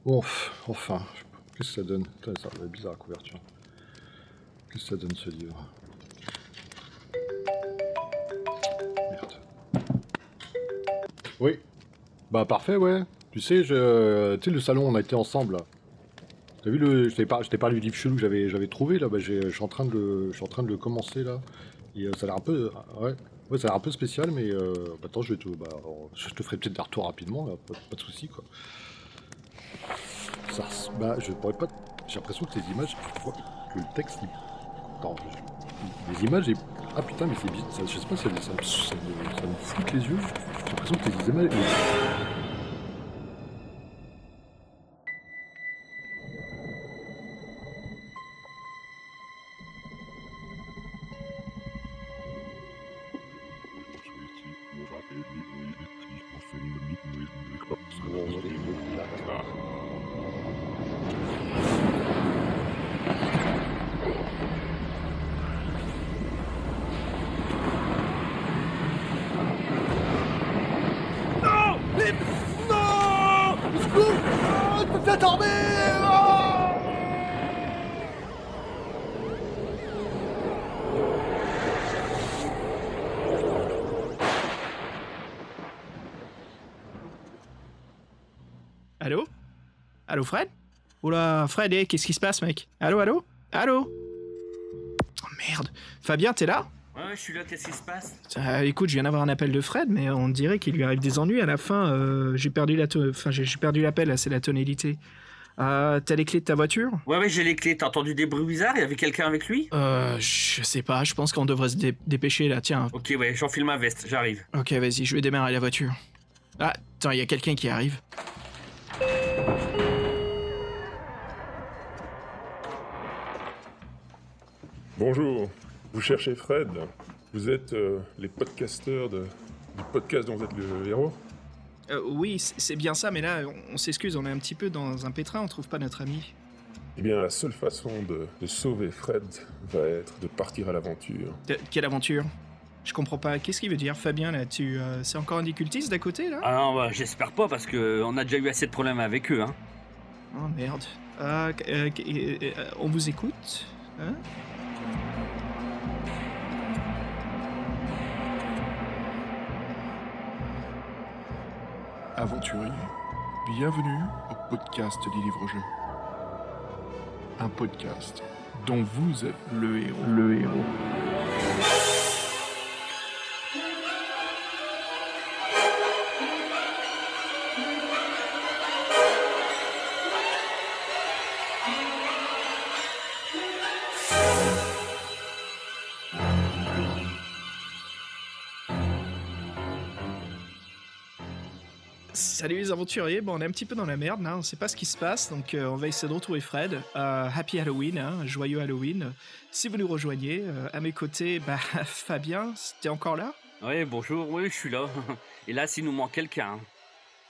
Bon, enfin, qu'est-ce que ça donne? Putain, ça va être bizarre la couverture. Qu'est-ce que ça donne ce livre? Merde. Oui. Bah parfait, ouais. Tu sais, tu sais le salon, on a été ensemble là. T'as vu je t'ai parlé du livre chelou que j'avais trouvé là. Bah je suis en train je suis en train de le commencer là. Et ça a l'air un peu, ouais, ouais, ça a l'air un peu spécial, mais bah, attends, je te ferai peut-être des retours rapidement là, pas de souci quoi. Bah je pourrais pas. J'ai l'impression que les images, que le texte, attends, les images, ah putain, mais c'est bizarre. Je sais pas, ça me floute les yeux. J'ai l'impression que les images. Allô? Allô, Fred? Oula, Fred, qu'est-ce qui se passe, mec? Allô, allô? Allô? Oh merde. Fabien, t'es là? Ouais, je suis là, qu'est-ce qui se passe? Écoute, je viens d'avoir un appel de Fred, mais on dirait qu'il lui arrive des ennuis à la fin. J'ai perdu j'ai perdu l'appel, là, c'est la tonalité. T'as les clés de ta voiture? Ouais, j'ai les clés. T'as entendu des bruits bizarres? Il y avait quelqu'un avec lui? Je sais pas, je pense qu'on devrait se dépêcher, là, tiens. Ok, ouais, j'enfile ma veste, j'arrive. Ok, vas-y, je vais démarrer la voiture. Ah, attends, il y a quelqu'un qui arrive. Bonjour, vous cherchez Fred. Vous êtes les podcasteurs du podcast dont vous êtes le héros. Oui, c'est bien ça, mais là, on s'excuse, on est un petit peu dans un pétrin, on trouve pas notre ami. Eh bien, la seule façon de sauver Fred va être de partir à l'aventure. Quelle aventure? Je comprends pas, qu'est-ce qu'il veut dire, Fabien, là? C'est encore un des cultistes d'à côté, là? Ah non, bah, j'espère pas, parce que on a déjà eu assez de problèmes avec eux, hein. Oh merde. On vous écoute? Hein? Aventuriers, bienvenue au podcast des livres-jeux. Un podcast dont vous êtes le héros. Le héros. Salut les aventuriers, bon on est un petit peu dans la merde là, on sait pas ce qui se passe, donc on va essayer de retrouver Fred. Happy Halloween, hein, joyeux Halloween. Si vous nous rejoignez, à mes côtés, bah Fabien, t'es encore là? Ouais, bonjour, oui, je suis là. Et là, s'il nous manque quelqu'un,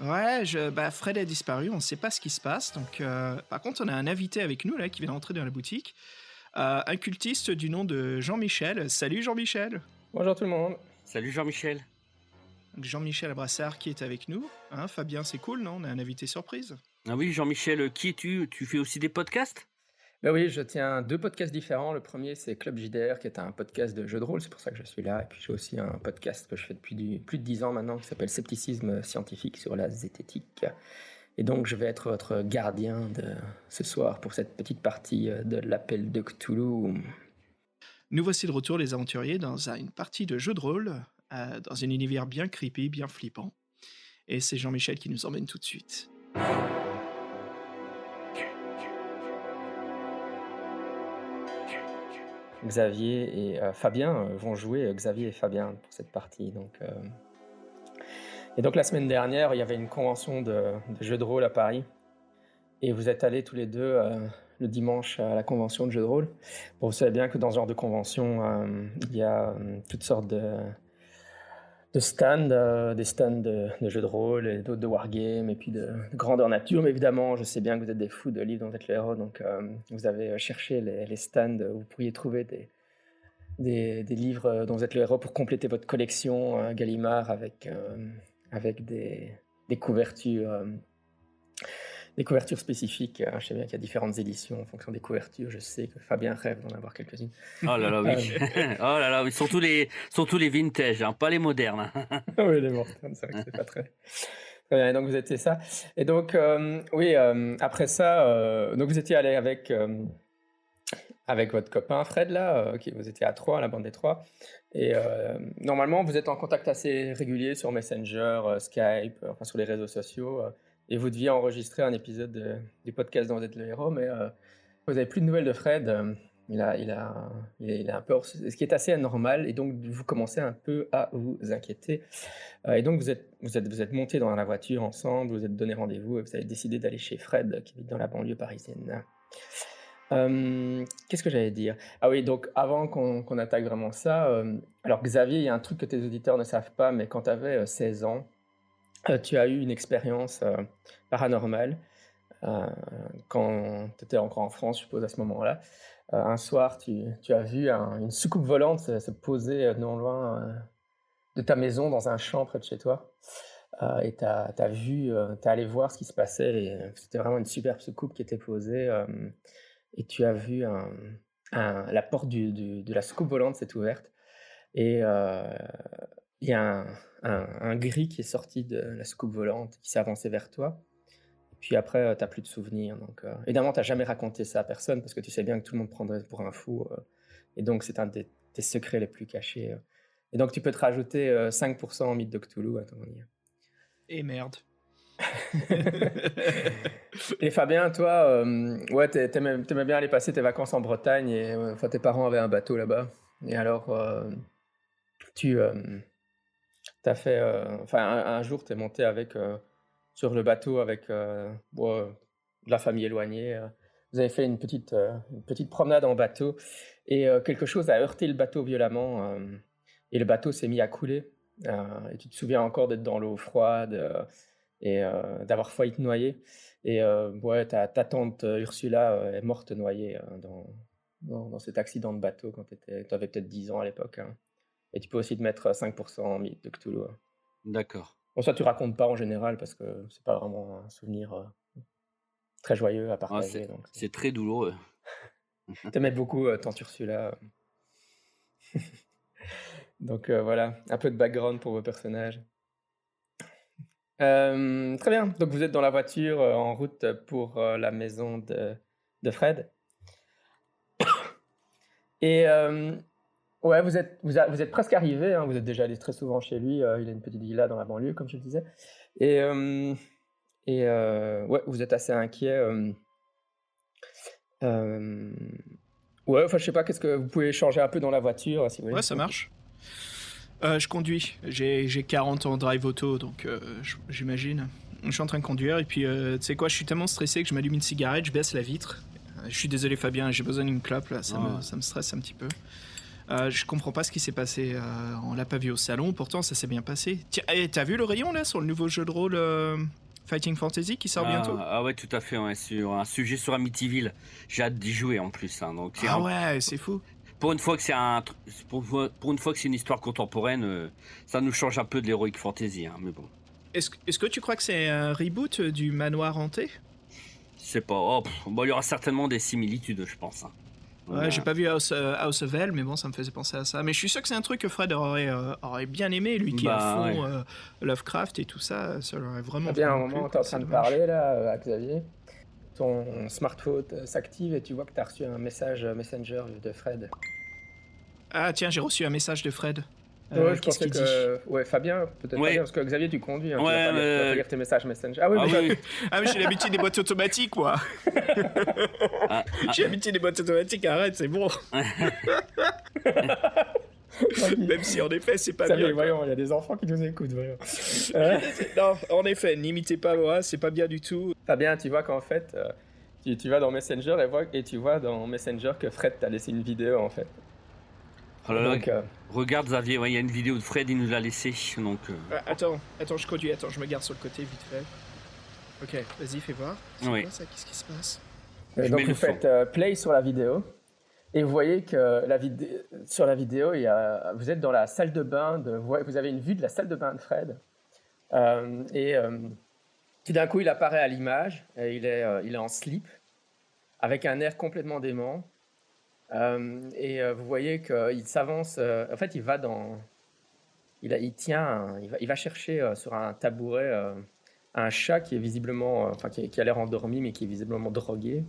hein. Ouais, Fred a disparu, on sait pas ce qui se passe, donc par contre on a un invité avec nous là qui vient d'entrer dans la boutique. Un cultiste du nom de Jean-Michel. Salut Jean-Michel. Bonjour tout le monde. Salut Jean-Michel. Donc Jean-Michel Abrassard qui est avec nous. Hein, Fabien, c'est cool, non? On a un invité surprise. Ah oui, Jean-Michel, qui es-tu? Tu fais aussi des podcasts? Ben oui, je tiens 2 podcasts différents. Le premier, c'est Club JDR, qui est un podcast de jeux de rôle, c'est pour ça que je suis là. Et puis j'ai aussi un podcast que je fais depuis plus de 10 ans maintenant, qui s'appelle Scepticisme scientifique sur la zététique. Et donc je vais être votre gardien de ce soir pour cette petite partie de l'appel de Cthulhu. Nous voici de retour les aventuriers dans une partie de jeu de rôle, dans un univers bien creepy, bien flippant. Et c'est Jean-Michel qui nous emmène tout de suite. Xavier et Fabien vont jouer Xavier et Fabien pour cette partie. Et donc la semaine dernière, il y avait une convention de jeux de rôle à Paris. Et vous êtes allés tous les deux le dimanche à la convention de jeux de rôle. Bon, vous savez bien que dans ce genre de convention, il y a toutes sortes de stands, des stands de jeux de rôle et d'autres de wargame et puis de grandeur nature. Mais évidemment, je sais bien que vous êtes des fous de livres dont vous êtes le héros, donc vous avez cherché les stands où vous pourriez trouver des livres dont vous êtes le héros pour compléter votre collection Gallimard avec des couvertures des couvertures spécifiques. Je sais bien qu'il y a différentes éditions en fonction des couvertures. Je sais que Fabien rêve d'en avoir quelques-unes. Oh là là, oui. Oh là là, oui. Surtout les vintage, hein, pas les modernes. Oui, les modernes, c'est vrai que c'est pas très. Très bien, et donc vous étiez ça. Et donc, oui, après ça, donc vous étiez allé avec votre copain Fred, là, vous étiez à 3, la bande des 3. Et normalement, vous êtes en contact assez régulier sur Messenger, Skype, enfin sur les réseaux sociaux. Et vous deviez enregistrer un épisode du podcast dont vous êtes le héros, mais vous n'avez plus de nouvelles de Fred. Il est un peu ce qui est assez anormal, et donc vous commencez un peu à vous inquiéter. Et donc vous êtes montés dans la voiture ensemble, vous êtes donné rendez-vous et vous avez décidé d'aller chez Fred, qui vit dans la banlieue parisienne. Qu'est-ce que j'allais dire? Ah oui, donc avant qu'on attaque vraiment ça, alors Xavier, il y a un truc que tes auditeurs ne savent pas, mais quand tu avais 16 ans, tu as eu une expérience paranormale quand tu étais encore en France, je suppose, à ce moment-là. Un soir, tu as vu une soucoupe volante se poser non loin de ta maison, dans un champ près de chez toi. Et tu as allé voir ce qui se passait. Et c'était vraiment une superbe soucoupe qui était posée. Et tu as vu la porte de la soucoupe volante s'est ouverte. Et il y a un gris qui est sorti de la soucoupe volante, qui s'est avancé vers toi. Puis après, tu n'as plus de souvenirs. Donc, évidemment, tu n'as jamais raconté ça à personne, parce que tu sais bien que tout le monde prendrait pour un fou. Et donc, c'est un de tes secrets les plus cachés. Et donc, tu peux te rajouter 5% en mythe de Cthulhu à ton avis. Et merde. Et Fabien, toi, ouais, t'aimais bien aller passer tes vacances en Bretagne, et tes parents avaient un bateau là-bas. Et alors, t'as fait, un jour, t'es monté sur le bateau avec de la famille éloignée. Vous avez fait une petite promenade en bateau, et quelque chose a heurté le bateau violemment, et le bateau s'est mis à couler. Et tu te souviens encore d'être dans l'eau froide et d'avoir failli te noyer. Et ta tante Ursula est morte noyée dans cet accident de bateau quand tu avais peut-être 10 ans à l'époque. Hein. Et tu peux aussi te mettre 5% en mythe de Cthulhu. Hein. D'accord. Bon, ça, tu racontes pas en général, parce que c'est pas vraiment un souvenir très joyeux à partager. C'est très douloureux. T'aimais beaucoup tante Ursula. Donc voilà, un peu de background pour vos personnages. Très bien, donc vous êtes dans la voiture en route pour la maison de Fred. Et ouais, vous êtes presque arrivé, hein, vous êtes déjà allé très souvent chez lui, il a une petite villa dans la banlieue, comme je le disais. Et ouais, vous êtes assez inquiet. Ouais, je sais pas, qu'est-ce que vous pouvez changer un peu dans la voiture, si vous voulez. Ouais, ça marche. Je conduis. J'ai 40 ans de drive auto, donc j'imagine. Je suis en train de conduire, et puis tu sais quoi, je suis tellement stressé que je m'allume une cigarette, je baisse la vitre. Je suis désolé Fabien, j'ai besoin d'une clope là, ça me stresse un petit peu. Je comprends pas ce qui s'est passé, on l'a pas vu au salon, pourtant ça s'est bien passé. Tiens, t'as vu le rayon là sur le nouveau jeu de rôle Fighting Fantasy qui sort bientôt? Ah ouais, tout à fait, ouais, sur un sujet sur Amityville. J'ai hâte d'y jouer en plus. Hein, donc ouais, c'est fou. Pour une fois que c'est une histoire contemporaine, ça nous change un peu de l'heroic fantasy, hein, mais bon. Est-ce que tu crois que c'est un reboot du manoir hanté? Je sais pas. Il y aura certainement des similitudes, je pense. Hein. Ouais, j'ai pas vu House of L, mais bon, ça me faisait penser à ça. Mais je suis sûr que c'est un truc que Fred aurait bien aimé, lui qui est à fond Lovecraft et tout ça. Ça l'aurait vraiment bien. À un moment, t'es en train de parler là à Xavier. Ton smartphone s'active et tu vois que tu as reçu un message Messenger de Fred. Ah tiens, j'ai reçu un message de Fred. Ouais, je pensais que... Ouais, Fabien, peut-être pas bien, parce que Xavier, tu conduis. Hein, tu vas pas lire tes messages Messenger. Ah oui, oui. Ah, mais j'ai l'habitude des boîtes automatiques, moi. J'ai l'habitude des boîtes automatiques, arrête, c'est bon. Même si, en effet, c'est pas bien. Voyons, il y a des enfants qui nous écoutent, voyons. Non, en effet, n'imitez pas moi, c'est pas bien du tout. Fabien, tu vois qu'en fait, tu vas dans Messenger et tu vois dans Messenger que Fred t'a laissé une vidéo, en fait. Oh là là, regarde Xavier, il y a une vidéo de Fred, il nous l'a laissé, donc... Attends, je conduis, je me garde sur le côté, vite fait. Ok, vas-y, fais voir. C'est quoi ça? Qu'est-ce qui se passe? Donc vous faites play sur la vidéo, et vous voyez que sur la vidéo, vous êtes dans la salle de bain, vous avez une vue de la salle de bain de Fred, et Tout d'un coup, il apparaît à l'image, et il est en slip, avec un air complètement dément. Vous voyez qu'il s'avance. En fait, il va dans. Il va chercher sur un tabouret un chat qui est visiblement, qui a l'air endormi, mais qui est visiblement drogué.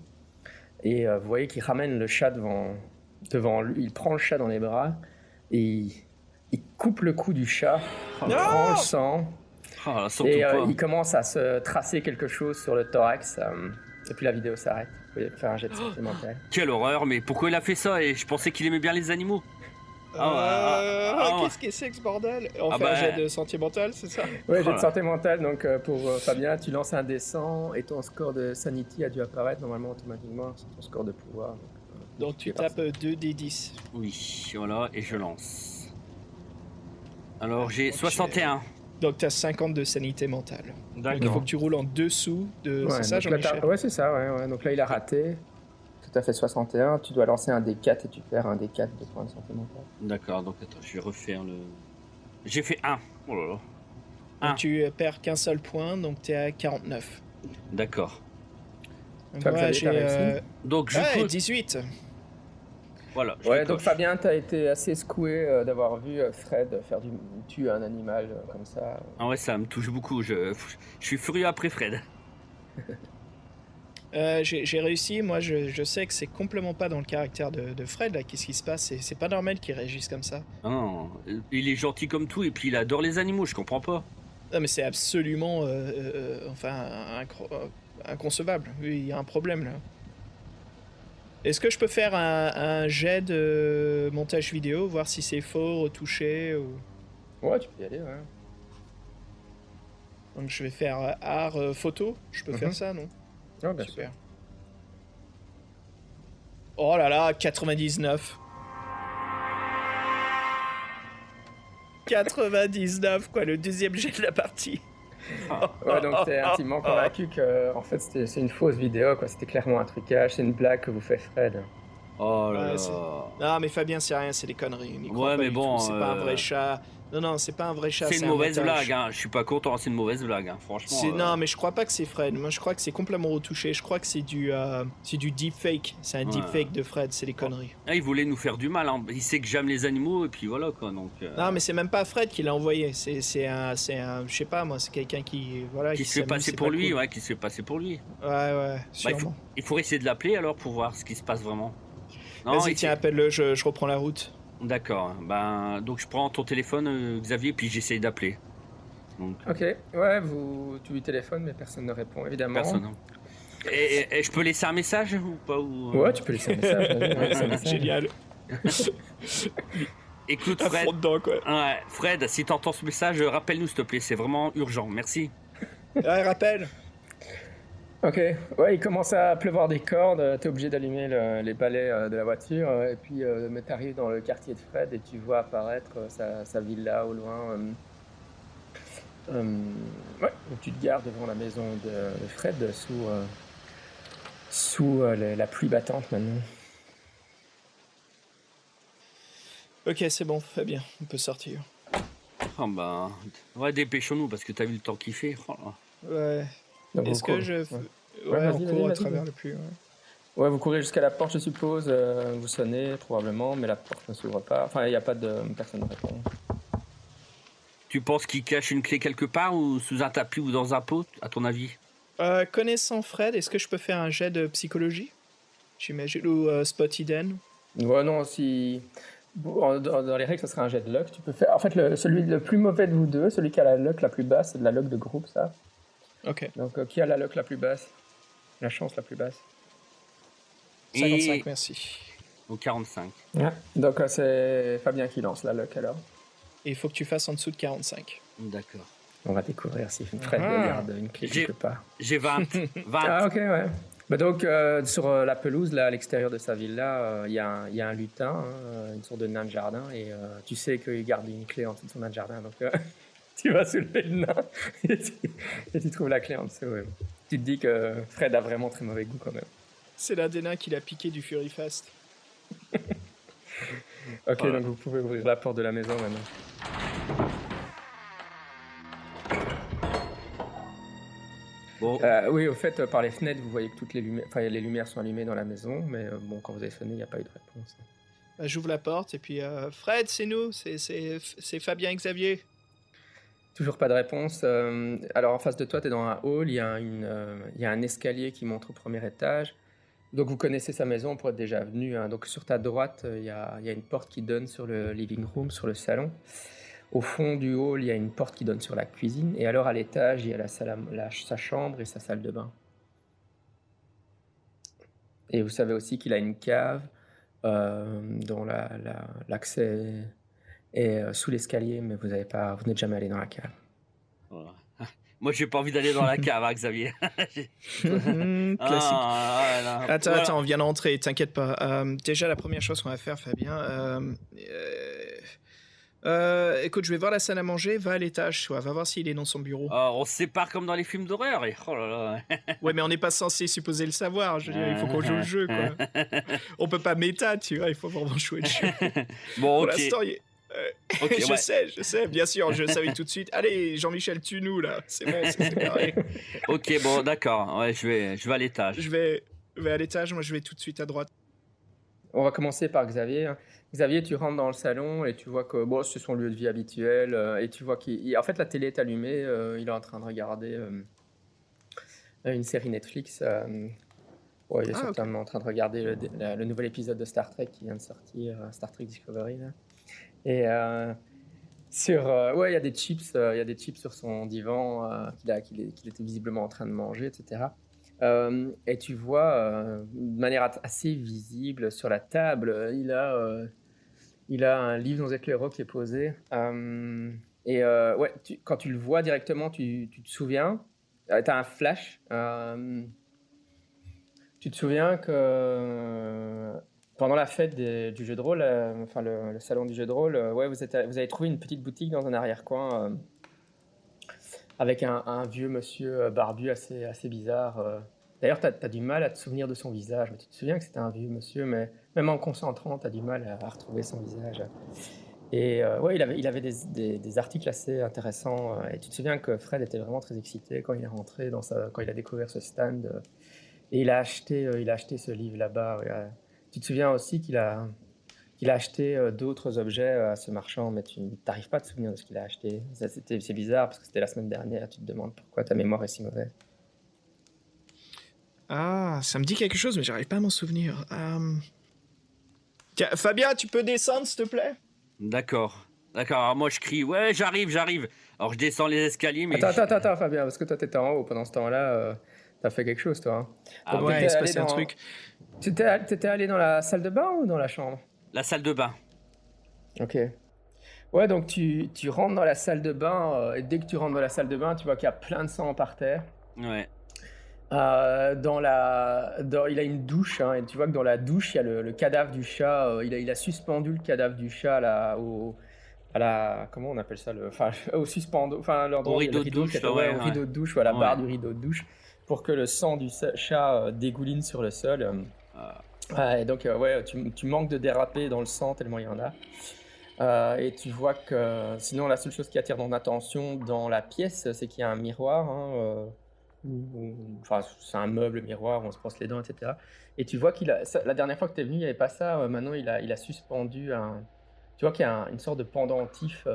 Et vous voyez qu'il ramène le chat devant lui. Il prend le chat dans les bras et il coupe le cou du chat. Il prend le sang. Ah, surtout Et pas. il commence à se tracer quelque chose sur le thorax. Et puis la vidéo s'arrête. Vous pouvez faire un jet de santé mentale. Quelle horreur, mais pourquoi il a fait ça? Et je pensais qu'il aimait bien les animaux. Qu'est-ce que c'est que ce bordel? On fait un jet de santé mentale, c'est ça? Ouais, jet de santé mentale. Donc pour Fabien, tu lances un D100 et ton score de sanity a dû apparaître normalement automatiquement. C'est ton score de pouvoir. Donc tu tapes 2d10. Oui, voilà, et je lance. Alors j'ai 61. Donc tu as 50 de sanité mentale. Donc il faut D'accord. que tu roules en dessous de... Ouais, c'est ça, donc là, Jean-Michel? ouais, c'est ça. Ouais. Donc là, il a raté. Tout à fait 61. Tu dois lancer un D4 et tu perds un D4 de points de santé mentale. D'accord, donc attends, je vais refaire le... J'ai fait 1. Oh là là. Donc tu perds qu'un seul point, donc tu es à 49. D'accord. Donc Toi, voilà, Xavier, t'as réussi Donc je Ouais, peux... 18. Voilà, je Ouais, le donc coche. Fabien, t'as été assez secoué d'avoir vu Fred tuer un animal comme ça. Ah ouais, ça me touche beaucoup. Je suis furieux après Fred. J'ai réussi, moi je sais que c'est complètement pas dans le caractère de Fred là, qu'est-ce qui se passe, c'est pas normal qu'il réagisse comme ça. Ah non, il est gentil comme tout et puis il adore les animaux, je comprends pas. Non mais c'est absolument inconcevable, oui, il y a un problème là. Est-ce que je peux faire un jet de montage vidéo, voir si c'est faux, retouché ou... Ouais, tu peux y aller, ouais. Donc je vais faire art photo, je peux faire ça non? Ouais, bien sûr. Super. Oh là là, 99. 99 quoi, le deuxième jet de la partie. Ouais, donc t'es intimement convaincu que en fait c'est une fausse vidéo, quoi. C'était clairement un trucage, c'est une blague que vous fait Fred. Oh là Ouais, là. c'est- Non mais Fabien c'est rien, c'est des conneries. n'y crois Ouais, pas mais du bon, tout, c'est pas un vrai chat. Non, c'est pas un vrai chat. C'est une un mauvaise montage. blague, hein. Je suis pas content, c'est une mauvaise blague, hein. Franchement. Non mais je crois pas que c'est Fred. Moi je crois que c'est complètement retouché. Je crois que c'est du deepfake. C'est un Ouais. deepfake de Fred. C'est des conneries. Ah, il voulait nous faire du mal, hein. Il sait que j'aime les animaux et puis voilà quoi. Donc, Non mais c'est même pas Fred qui l'a envoyé. C'est un je sais pas moi. C'est quelqu'un qui voilà. qui se fait s'amuse, passer c'est pour pas lui, cool. ouais, qui se fait passer pour lui. Ouais Bah, sûrement. il faut essayer de l'appeler alors pour voir ce qui se passe vraiment. Non, Vas-y il- tiens appelle-le. Je reprends la route. D'accord. Ben donc je prends ton téléphone, Xavier, puis j'essaye d'appeler. Donc Ok, ouais, tu lui téléphones, mais personne ne répond, évidemment. personne. Hein. Et je peux laisser un message ou pas ou... Ouais, tu peux laisser un message. vas-y, ouais, laisse un message. Génial. Écoute À Fred. fond dedans quoi. Ouais, Fred, si t'entends ce message, rappelle-nous s'il te plaît, c'est vraiment urgent. Merci. Ouais rappelle. Ok, ouais, il commence à pleuvoir des cordes, t'es obligé d'allumer les balais de la voiture, et puis mais t'arrives dans le quartier de Fred et tu vois apparaître sa villa au loin. Ouais, donc tu te gares devant la maison de Fred sous la pluie battante maintenant. Ok c'est bon Fabien. On peut sortir. Oh ben, ouais, dépêchons-nous parce que t'as vu le temps qu'il fait. Oh là. Ouais. Donc, Est-ce vous que courez. je... Ouais. Ouais, Ouais, on vas-y, court vas-y, à vas-y. travers le pluie. Ouais. Ouais, vous courez jusqu'à la porte, je suppose, vous sonnez probablement, mais la porte ne s'ouvre pas. Enfin, il n'y a pas de... personne ne répond. Tu penses qu'il cache une clé quelque part ou sous un tapis ou dans un pot, à ton avis? Connaissant Fred, est-ce que je peux faire un jet de psychologie? J'imagine. Ou spot hidden? Ouais, non, si... Dans les règles, ça serait un jet de luck. Tu peux faire... En fait, celui le plus mauvais de vous deux, celui qui a la luck la plus basse, c'est de la luck de groupe, ça. Ok. Donc, qui a la luck la plus basse? La chance la plus basse. 55, merci. Au 45. Ouais. Donc, c'est Fabien qui lance la luck, alors. Et il faut que tu fasses en dessous de 45. D'accord. On va découvrir si Fred Ah. garde une clé J'ai- quelque part. J'ai 20. 20. Ah, ok, ouais. Bah donc, sur la pelouse, là, à l'extérieur de sa villa, il y a un lutin, hein, une sorte de nain de jardin, et tu sais qu'il garde une clé en dessous de son nain de jardin, donc tu vas soulever le nain et tu trouves la clé en dessous. Ouais. Tu te dis que Fred a vraiment très mauvais goût quand même. C'est l'un des nains qui l'a piqué du Fury Fast. Ok, Voilà. donc vous pouvez ouvrir la porte de la maison maintenant. Bon, Oui, au fait, par les fenêtres, vous voyez que toutes les lumières, enfin, les lumières sont allumées dans la maison, mais bon, quand vous avez sonné, il n'y a pas eu de réponse. Bah, j'ouvre la porte et puis Fred, c'est nous, c'est Fabien et Xavier. Toujours pas de réponse. Alors en face de toi, tu es dans un hall, il y a un escalier qui monte au premier étage. Donc vous connaissez sa maison pour être déjà venu, hein. Donc sur ta droite, il y a une porte qui donne sur le living room, sur le salon. Au fond du hall, il y a une porte qui donne sur la cuisine. Et alors à l'étage, il y a sa chambre et sa salle de bain. Et vous savez aussi qu'il a une cave dont l'accès est sous l'escalier, mais vous n'êtes jamais allé dans la cave. voilà. Moi, j'ai pas envie d'aller dans la cave, hein, Xavier. Classique. Là. Attends, Voilà. on vient d'entrer, t'inquiète pas. Déjà, la première chose qu'on va faire, Fabien... écoute, je vais voir la salle à manger, va à l'étage, va voir s'il est dans son bureau. On se sépare comme dans les films d'horreur. Et... Oh là là. Ouais, mais on n'est pas censé supposer le savoir, je veux dire, il faut qu'on joue le jeu, quoi. On peut pas méta, tu vois, il faut vraiment jouer le jeu. Bon, Pour ok. l'instant, Ok, je ouais. sais, bien sûr, je savais tout de suite. Allez, Jean-Michel, tue-nous, là, c'est bon, c'est carré. Ok, bon, d'accord. Ouais, je vais à l'étage. Je vais à l'étage, moi je vais tout de suite à droite. On va commencer par Xavier. Xavier, tu rentres dans le salon et tu vois que bon, c'est son lieu de vie habituel. Et tu vois en fait, la télé est allumée. Il est en train de regarder une série Netflix. Ouais, il est certainement en train de regarder le nouvel épisode de Star Trek qui vient de sortir, Star Trek Discovery. Là. Et ouais, il y a des chips sur son divan qu'il était visiblement en train de manger, etc. Et tu vois, de manière assez visible sur la table, il a un livre dans éclaireur qui est posé. Ouais, quand tu le vois directement, tu te souviens, tu as un flash. Tu te souviens que pendant la fête du jeu de rôle, enfin le salon du jeu de rôle, ouais, vous avez trouvé une petite boutique dans un arrière-coin avec un vieux monsieur barbu assez bizarre. D'ailleurs, tu as du mal à te souvenir de son visage. Mais tu te souviens que c'était un vieux monsieur, mais même en concentrant, tu as du mal à retrouver son visage. Et ouais, il avait des articles assez intéressants. Et tu te souviens que Fred était vraiment très excité quand il est rentré, quand il a découvert ce stand. Et il a acheté ce livre là-bas. Tu te souviens aussi qu'il a acheté d'autres objets à ce marchand, mais tu n'arrives pas à te souvenir de ce qu'il a acheté. C'est bizarre parce que c'était la semaine dernière. Tu te demandes pourquoi ta mémoire est si mauvaise. Ah, ça me dit quelque chose, mais j'arrive pas à m'en souvenir. Tiens, Fabien, tu peux descendre, s'il te plaît? D'accord. Alors moi, je crie, ouais, j'arrive. Alors je descends les escaliers, mais... Attends, Fabien, parce que toi, t'étais en haut. Pendant ce temps-là, t'as fait quelque chose, toi. Hein. Ah Donc, ouais, il se passait un truc. T'étais allé dans la salle de bain ou dans la chambre? La salle de bain. Ok. Ouais, donc tu rentres dans la salle de bain, et dès que tu rentres dans la salle de bain, tu vois qu'il y a plein de sang par terre. Ouais. Il a une douche, hein, et tu vois que dans la douche, il y a le cadavre du chat. Il a suspendu le cadavre du chat là, comment on appelle ça, au suspendo, enfin l'endroit Au où il y a le rideau de douche, au rideau de douche, la Ouais. barre du rideau de douche, pour que le sang du chat dégouline sur le sol. Et donc ouais, tu manques de déraper dans le sang tellement il y en a. Et tu vois que sinon la seule chose qui attire ton attention dans la pièce, c'est qu'il y a un miroir. Hein, enfin, c'est un meuble miroir où on se brosse les dents, etc. Et tu vois la dernière fois que tu es venu, il n'y avait pas ça. Maintenant, il a suspendu tu vois qu'il y a une sorte de pendentif,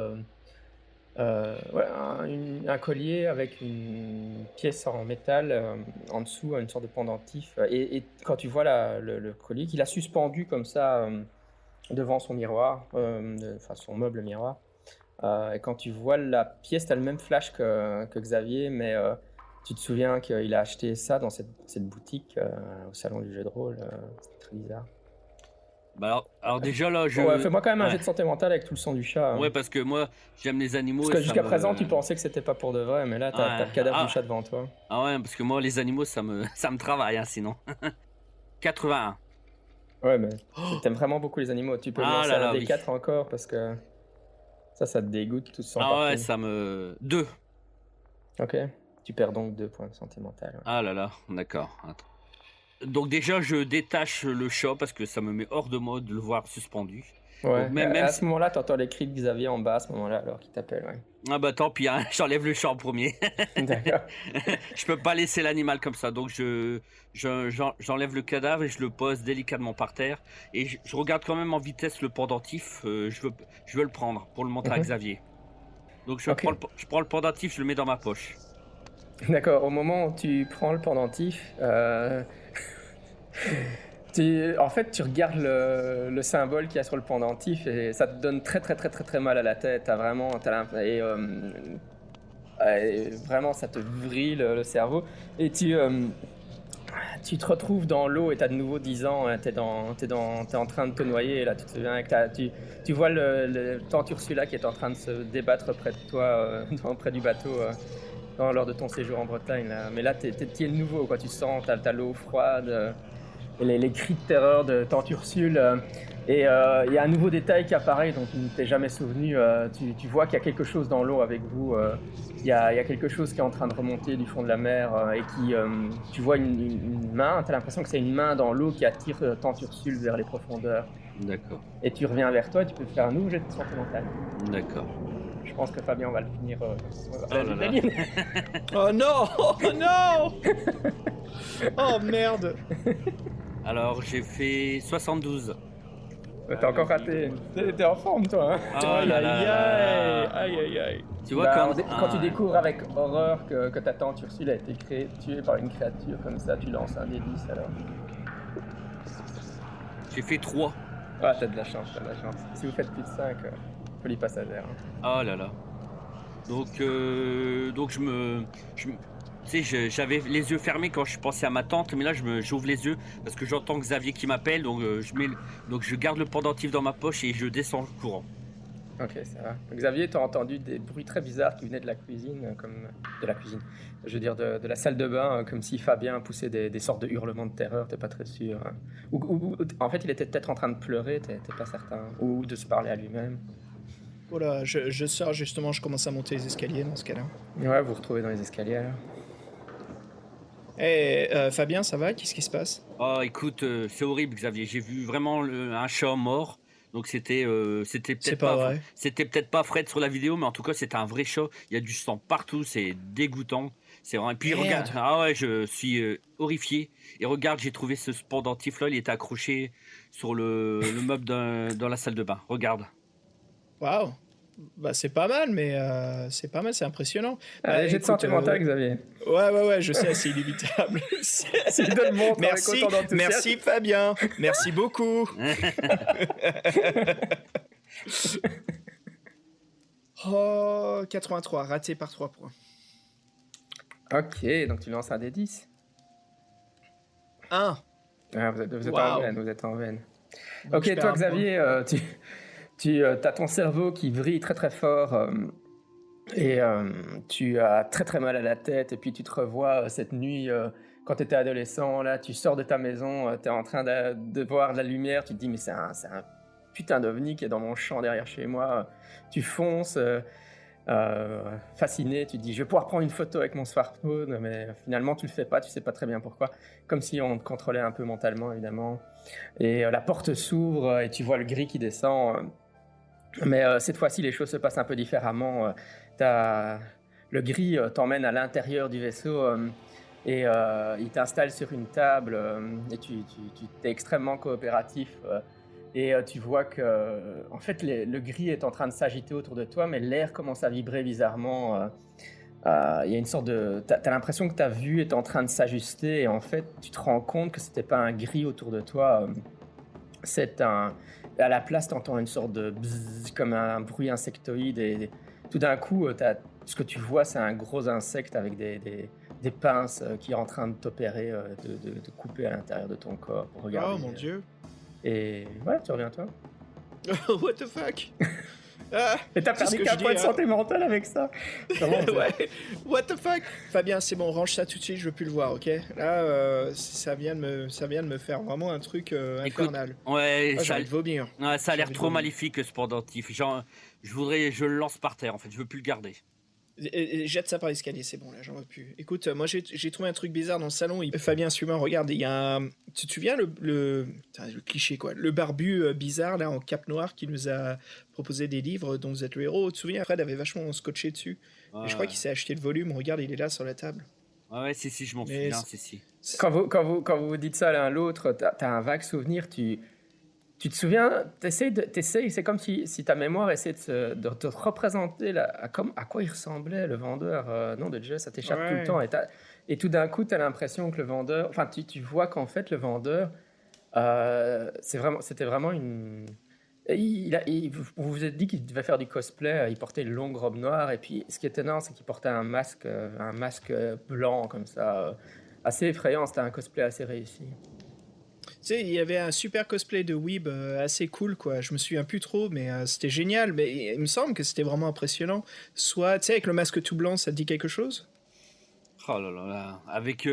ouais, un collier avec une pièce en métal en dessous, une sorte de pendentif. Et quand tu vois le collier, qu'il a suspendu comme ça devant son miroir, enfin son meuble miroir. Et quand tu vois la pièce, tu as le même flash que Xavier, mais tu te souviens qu'il a acheté ça dans cette boutique au salon du jeu de rôle. C'était très bizarre. Bah alors déjà là, Ouais, fais-moi quand même un Ouais. jet de santé mentale avec tout le sang du chat. Hein. Ouais, parce que moi, j'aime les animaux. Parce que et ça jusqu'à me- présent, tu pensais que c'était pas pour de vrai, mais là, t'as le cadavre Ah. du chat devant toi. Ah ouais, parce que moi, les animaux, ça me travaille, hein, sinon. 81. Ouais, mais t'aimes vraiment beaucoup les animaux. Tu peux me Ah lancer là un là, D4 encore, parce que ça te dégoûte tout ce sang Ah ouais, partout. ça me... 2. Ok. Tu perds donc 2 points de santé mentale. Ouais. Ah là là, d'accord. Attends. Donc déjà, je détache le chat parce que ça me met hors de moi de le voir suspendu. Ouais. Donc, même à si- ce moment-là, tu entends les cris de Xavier en bas à ce moment-là, alors qu'il t'appelle. Ouais. Ah bah tant pis, hein, j'enlève le chat en premier. D'accord. Je peux pas laisser l'animal comme ça, donc j'enlève le cadavre et je le pose délicatement par terre. Et je regarde quand même en vitesse le pendentif. Je veux le prendre pour le montrer à Mhm. Xavier. Donc Ok. je prends le pendentif, je le mets dans ma poche. D'accord, au moment où tu prends le pendentif, en fait, tu regardes le symbole qu'il y a sur le pendentif et ça te donne très très très très très mal à la tête. Et vraiment, ça te vrille le cerveau. Et tu te retrouves dans l'eau et tu as de nouveau 10 ans, hein, t'es en train de te noyer. Et là, tu te souviens que tu vois le tante Ursula qui est en train de se débattre près de toi, près du bateau. Lors de ton séjour en Bretagne. Là. Mais là, t'y es de nouveau, quoi. Tu sens, t'as l'eau froide, et les cris de terreur de tante Ursule. Et il y a un nouveau détail qui apparaît dont tu ne t'es jamais souvenu. Tu vois qu'il y a quelque chose dans l'eau avec vous. Il y a quelque chose qui est en train de remonter du fond de la mer et tu vois une main. Tu as l'impression que c'est une main dans l'eau qui attire tante Ursule vers les profondeurs. D'accord, Et tu reviens vers toi et tu peux faire un nouveau jet de santé mentale. d'accord. Je pense que Fabien va le finir. là là. Oh non! Oh non! Oh merde! Alors j'ai fait 72. T'as encore raté. T'es en forme, toi. Hein. Oh là là là là. Aïe aïe aïe. Tu vois Bah, quand quand tu découvres avec horreur que ta tante Ursule a été tuée par une créature comme ça, tu lances un D10 alors. j'ai fait 3. Ah, t'as de la chance, t'as de la chance. Si vous faites plus de 5, folie passagère. Hein. Oh là là. Donc tu sais, j'avais les yeux fermés quand je pensais à ma tante, mais là j'ouvre les yeux parce que j'entends Xavier qui m'appelle, donc je garde le pendentif dans ma poche et je descends en courant. Ok, ça va. Xavier, t'as entendu des bruits très bizarres qui venaient de la cuisine, je veux dire de la salle de bain, comme si Fabien poussait des sortes de hurlements de terreur, t'es pas très sûr. Hein. En fait, il était peut-être en train de pleurer, t'es pas certain. Ou de se parler à lui-même. Voilà, je sors justement, je commence à monter les escaliers dans ce cas-là. Ouais, vous vous retrouvez dans les escaliers alors. Fabien, ça va? Qu'est-ce qui se passe? Oh écoute, c'est horrible Xavier, j'ai vu vraiment un chat mort. Donc c'était C'est peut-être pas vrai. c'était peut-être pas Fred sur la vidéo, mais en tout cas c'était un vrai chat. Il y a du sang partout, c'est dégoûtant. C'est vraiment. Et puis Merde. regarde, ah ouais, je suis horrifié. Et regarde, j'ai trouvé ce pendentif là, il était accroché sur le meuble dans la salle de bain. Regarde. Waouh! Bah, c'est pas mal, mais c'est pas mal, c'est impressionnant. Allez, j'ai de écoute, santé mentale, Xavier. Ouais, je sais, c'est inévitable. Il te le montre avec Merci, autant d'enthousiasme. merci Fabien, merci beaucoup. Oh, 83, raté par 3 points. Ok, donc tu lances un des 10. 1. Ah, vous êtes Wow. en veine. Donc, Ok, je perds toi un Xavier, tu as ton cerveau qui vrille très très fort et tu as très très mal à la tête et puis tu te revois cette nuit quand tu étais adolescent, là tu sors de ta maison, tu es en train de voir de la lumière, tu te dis mais c'est un putain d'ovni qui est dans mon champ derrière chez moi, tu fonces fasciné, tu te dis je vais pouvoir prendre une photo avec mon smartphone, mais finalement tu le fais pas, tu sais pas très bien pourquoi, comme si on te contrôlait un peu mentalement évidemment, et la porte s'ouvre et tu vois le gris qui descend, mais cette fois-ci les choses se passent un peu différemment, le gris t'emmène à l'intérieur du vaisseau et il t'installe sur une table et tu t'es extrêmement coopératif. Et tu vois que, en fait, le gris est en train de s'agiter autour de toi, mais l'air commence à vibrer bizarrement. Il y a une sorte de... T'as l'impression que ta vue est en train de s'ajuster, et en fait, tu te rends compte que c'était pas un gris autour de toi. À la place, t'entends une sorte de bzzz, comme un bruit insectoïde, et tout d'un coup, ce que tu vois, c'est un gros insecte avec des pinces qui est en train de t'opérer, de couper à l'intérieur de ton corps pour regarder. Oh mon dieu. Et voilà, tu reviens toi. What the fuck? Ah, Et t'as c'est ce perdu que qu'un je point dis, de hein. santé mentale avec ça. Comment on fait Ouais, what the fuck? Fabien, c'est bon, range ça tout de suite, je veux plus le voir, ok? Là, ça vient de me faire vraiment un truc Écoute, infernal. Ouais, Ah, j'ai ça, envie de vomir. ouais, ça a l'air envie de trop vomir. maléfique ce pendentif. Je le lance par terre en fait, je veux plus le garder. Jette ça par l'escalier, c'est bon, là, j'en veux plus. Écoute, moi, j'ai trouvé un truc bizarre dans le salon. Fabien, suis-moi, regarde, il y a un... Tu te souviens, putain, le cliché, quoi. Le barbu bizarre, là, en cape noire, qui nous a proposé des livres dont vous êtes le héros. Tu te souviens, Fred avait vachement scotché dessus. Et je crois qu'il s'est acheté le volume. Regarde, il est là, sur la table. Ouais, si, je m'en Mais souviens, si. Quand vous vous dites ça l'un à l'autre, t'as un vague souvenir, tu te souviens, t'essayes, c'est comme si ta mémoire essayait de te représenter à quoi il ressemblait, le vendeur. Non, de Dieu, ça t'échappe tout le temps. Et tout d'un coup, tu as l'impression que le vendeur... Enfin, tu vois qu'en fait, le vendeur, c'était vraiment une... Vous vous êtes dit qu'il devait faire du cosplay, il portait une longue robe noire, et puis ce qui est énorme, c'est qu'il portait un masque blanc, comme ça, assez effrayant. C'était un cosplay assez réussi. Tu sais, il y avait un super cosplay de Weeb assez cool, quoi. Je me souviens plus trop, mais c'était génial. Mais il me semble que c'était vraiment impressionnant. Soit, tu sais, avec le masque tout blanc, ça te dit quelque chose? Oh là là là. Avec.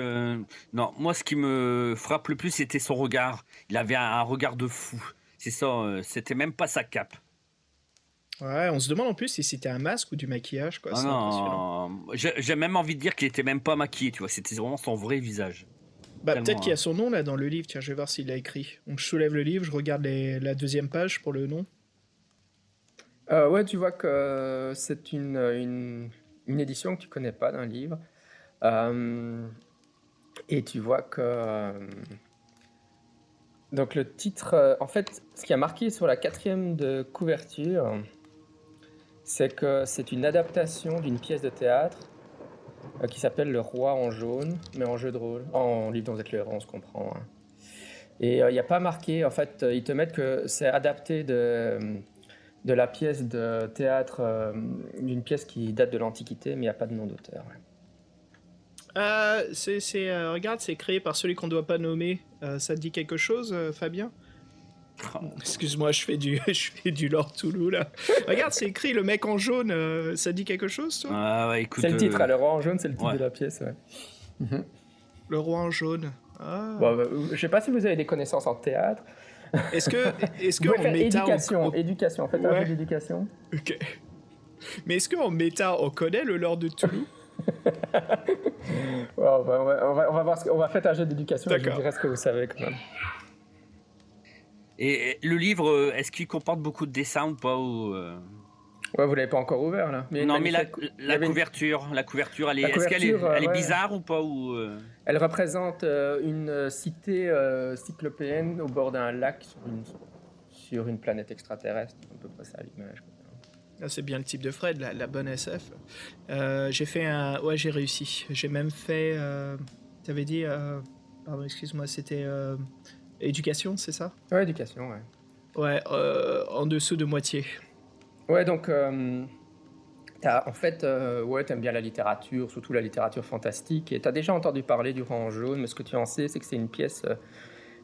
Non, moi, ce qui me frappe le plus, c'était son regard. Il avait un regard de fou. C'est ça, c'était même pas sa cape. Ouais, on se demande en plus si c'était un masque ou du maquillage, quoi. C'est impressionnant. Non, j'ai même envie de dire qu'il était même pas maquillé, tu vois. C'était vraiment son vrai visage. Bah, peut-être qu'il y a son nom là dans le livre. Tiens, je vais voir s'il l'a écrit. Donc, je soulève le livre, je regarde la deuxième page pour le nom. Ouais, tu vois que c'est une édition que tu connais pas d'un livre. Et tu vois que... donc le titre... en fait, ce qui a marqué sur la 4e de couverture, c'est que c'est une adaptation d'une pièce de théâtre qui s'appelle Le Roi en jaune, mais en jeu de rôle. En livre dont vous êtes le héros, on se comprend. Hein. Et il n'y a pas marqué, en fait, ils te mettent que c'est adapté de la pièce de théâtre, d'une pièce qui date de l'Antiquité, mais il n'y a pas de nom d'auteur. Ouais. Regarde, c'est créé par celui qu'on ne doit pas nommer. Ça te dit quelque chose, Fabien? Excuse-moi, je fais du Lord Toulouse là. Regarde, c'est écrit le mec en jaune. Ça te dit quelque chose, toi? Ah ouais, écoute. C'est le titre, le roi en jaune, c'est le titre de la pièce. Ouais. Le roi en jaune. Ah. Bon, je sais pas si vous avez des connaissances en théâtre. Est-ce que vous en méta, éducation, faites un jeu d'éducation. Ok. Mais est-ce qu'en méta, on connaît le Lord de Toulouse? Ouais, on va voir on va faire un jeu d'éducation et je vous D'accord. dirai ce que vous savez quand même. Et le livre, est-ce qu'il comporte beaucoup de dessins ou pas Ouais, vous l'avez pas encore ouvert là. Non, mais la couverture, est-ce qu'elle est bizarre ou pas Elle représente une cité cyclopéenne au bord d'un lac sur une planète extraterrestre. C'est à peu près ça l'image. Ah, c'est bien le type de Fred, la bonne SF. J'ai fait un... Ouais, j'ai réussi. J'ai même fait... T'avais dit... Pardon, excuse-moi, c'était... Éducation, c'est ça? Ouais, éducation, ouais. Ouais, en dessous de moitié. Ouais, donc... en fait, ouais, t'aimes bien la littérature, surtout la littérature fantastique. Et t'as déjà entendu parler du Roi en jaune, mais ce que tu en sais, c'est que c'est une pièce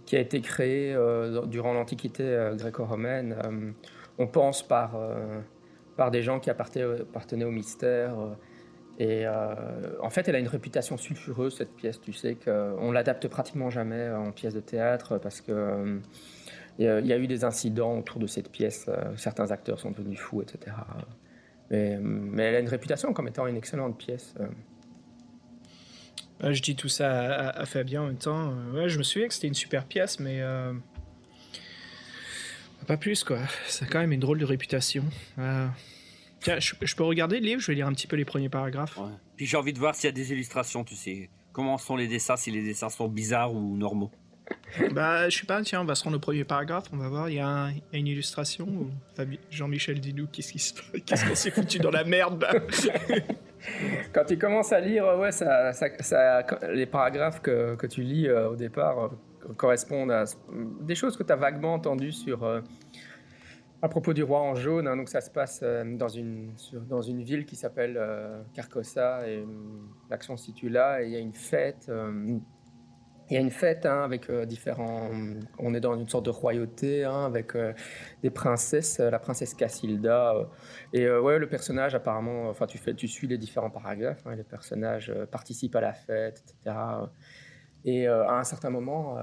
qui a été créée durant l'Antiquité gréco-romaine. On pense par des gens qui appartenaient au mystère. En fait, elle a une réputation sulfureuse, cette pièce. Tu sais qu'on l'adapte pratiquement jamais en pièce de théâtre parce que il y a eu des incidents autour de cette pièce. Certains acteurs sont devenus fous, etc. Mais elle a une réputation comme étant une excellente pièce. Je dis tout ça à Fabien en même temps. Ouais, je me souviens que c'était une super pièce, mais... pas plus, quoi. Ça a quand même une drôle de réputation. Tiens, je peux regarder le livre? Je vais lire un petit peu les premiers paragraphes. Ouais. Puis j'ai envie de voir s'il y a des illustrations, tu sais. Comment sont les dessins, si les dessins sont bizarres ou normaux. Bah, je sais pas, tiens, on va se rendre au premier paragraphe, on va voir. Il y a une illustration ou... Jean-Michel, dis-nous, qu'est-ce qu'on s'est foutu dans la merde, là? Quand tu commences à lire, ouais, les paragraphes que tu lis au départ correspondent à des choses que tu as vaguement entendues à propos du roi en jaune. Hein. Donc ça se passe dans une ville qui s'appelle Carcossa, et l'action se situe là, et il y a une fête. Hein, avec différents... On est dans une sorte de royauté, hein, avec des princesses, la princesse Cassilda. Ouais, le personnage, apparemment... Enfin, tu suis les différents paragraphes, hein, les personnages participent à la fête, etc. Et à un certain moment,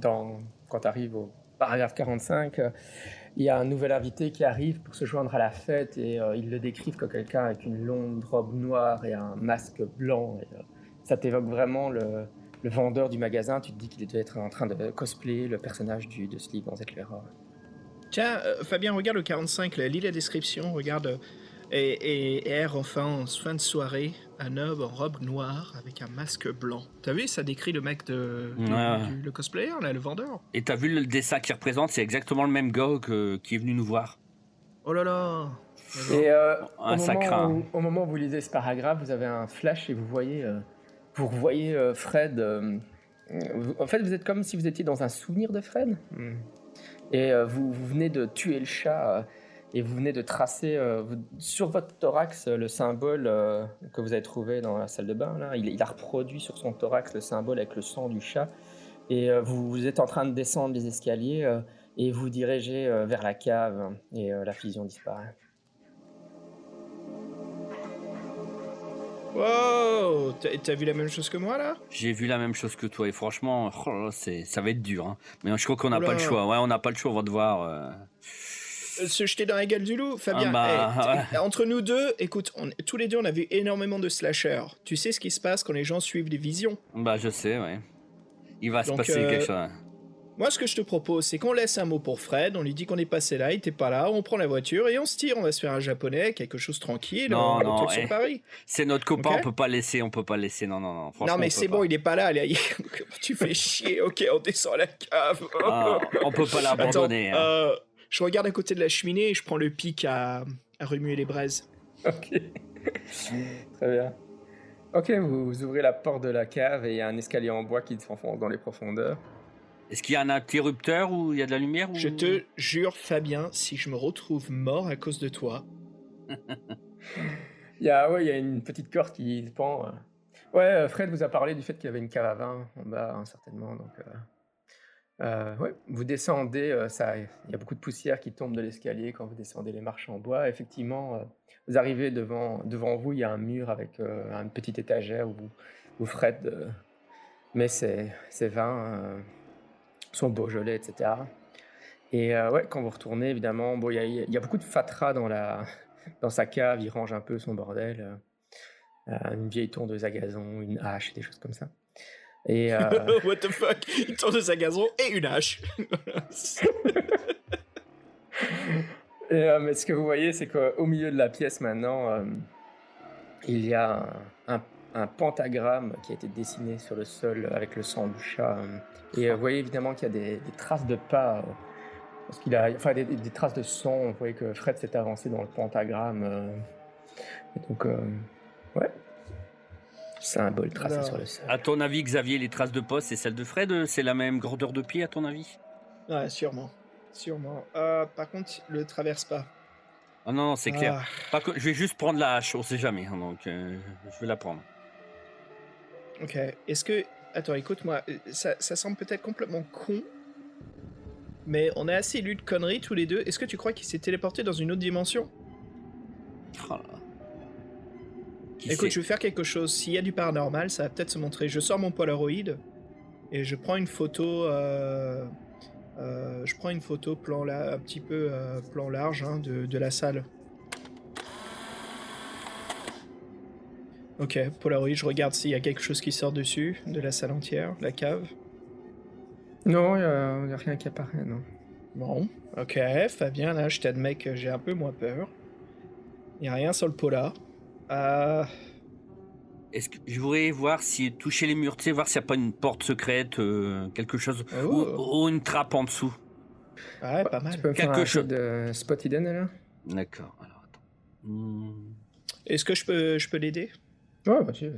quand tu arrives Paragraphe 45, il y a un nouvel invité qui arrive pour se joindre à la fête et ils le décrivent comme quelqu'un avec une longue robe noire et un masque blanc. Et, ça t'évoque vraiment le vendeur du magasin. Tu te dis qu'il devait être en train de cosplayer le personnage de ce livre dans cette l'erreur. Tiens, Fabien, regarde le 45, là, lis la description, regarde. Et erre enfin en fin de soirée, un homme en robe noire avec un masque blanc. T'as vu, ça décrit le mec le cosplayer, là, le vendeur. Et t'as vu le dessin qu'il représente, c'est exactement le même gars qui est venu nous voir. Oh là là. Et sacrin. au moment où vous lisez ce paragraphe, vous avez un flash et vous voyez Fred. En fait, vous êtes comme si vous étiez dans un souvenir de Fred. Et vous venez de tuer le chat et vous venez de tracer sur votre thorax le symbole que vous avez trouvé dans la salle de bain. Là. Il a reproduit sur son thorax le symbole avec le sang du chat. Et vous êtes en train de descendre les escaliers et vous dirigez vers la cave et la fusion disparaît. Wow, t'as vu la même chose que moi, là? J'ai vu la même chose que toi et franchement, ça va être dur. Hein. Mais je crois qu'on n'a Oula. pas le choix. Ouais, on n'a pas le choix, on va devoir... Se jeter dans la gueule du loup, Fabien. Entre nous deux, écoute, tous les deux, on a vu énormément de slashers. Tu sais ce qui se passe quand les gens suivent des visions? Bah, je sais, ouais. Il va se passer quelque chose. Moi, ce que je te propose, c'est qu'on laisse un mot pour Fred, on lui dit qu'on est passé là, il était pas là, on prend la voiture et on se tire, on va se faire un japonais, quelque chose tranquille, un truc sur Paris. C'est notre copain, Okay. on peut pas laisser, non. Franchement, Non, mais c'est bon, il est pas là, tu fais chier, ok, on descend à la cave. On peut pas l'abandonner. Attends, je regarde à côté de la cheminée et je prends le pic à remuer les braises. Ok, très bien. Ok, vous ouvrez la porte de la cave et il y a un escalier en bois qui s'enfonce dans les profondeurs. Est-ce qu'il y a un interrupteur ou il y a de la lumière ou... Je te jure, Fabien, si je me retrouve mort à cause de toi... Il y a une petite corde qui pend. Fred vous a parlé du fait qu'il y avait une cave à vin en bas, hein, certainement. Donc, vous descendez, il y a beaucoup de poussière qui tombe de l'escalier quand vous descendez les marches en bois. Effectivement, vous arrivez devant vous, il y a un mur avec une petite étagère où Fred met ses vins, son Beaujolais, etc. Et quand vous retournez, évidemment, il y a beaucoup de fatras dans sa cave, il range un peu son bordel. Une vieille tondeuse à gazon, une hache, des choses comme ça. Et What the fuck? Une tondeuse à gazon et une hache. mais ce que vous voyez, c'est qu'au milieu de la pièce maintenant, il y a un pentagramme qui a été dessiné sur le sol avec le sang du chat. Et vous voyez évidemment qu'il y a des traces de pas, parce qu'il a, enfin des traces de sang. Vous voyez que Fred s'est avancé dans le pentagramme. Et donc, symbole tracé sur le sol. À ton avis, Xavier, les traces de pas, c'est celles de Fred? C'est la même grandeur de pied, à ton avis? Ouais, sûrement. Par contre, le traverse pas. Ah non, c'est clair. Je vais juste prendre la hache, on sait jamais, hein, donc je vais la prendre. Ok. Est-ce que... Attends, écoute-moi. Ça semble peut-être complètement con, mais on a assez lu de conneries tous les deux. Est-ce que tu crois qu'il s'est téléporté dans une autre dimension? Oh là. Écoute, je vais faire quelque chose. S'il y a du paranormal, ça va peut-être se montrer. Je sors mon Polaroid et je prends une photo... plan là, un petit peu plan large de la salle. Ok, Polaroid, je regarde s'il y a quelque chose qui sort dessus, de la salle entière, la cave. Non, il n'y a rien qui apparaît, non. Bon, ok, Fabien, là, je t'admets que j'ai un peu moins peur. Il n'y a rien sur le polar. Est-ce que je voudrais voir si toucher les murs, tu sais, voir s'il n'y a pas une porte secrète, quelque chose, ou une trappe en dessous. Ouais, pas mal. Tu peux me faire un jeu de spot hidden, là? D'accord, alors attends. Est-ce que je peux l'aider? Ouais, vas-y.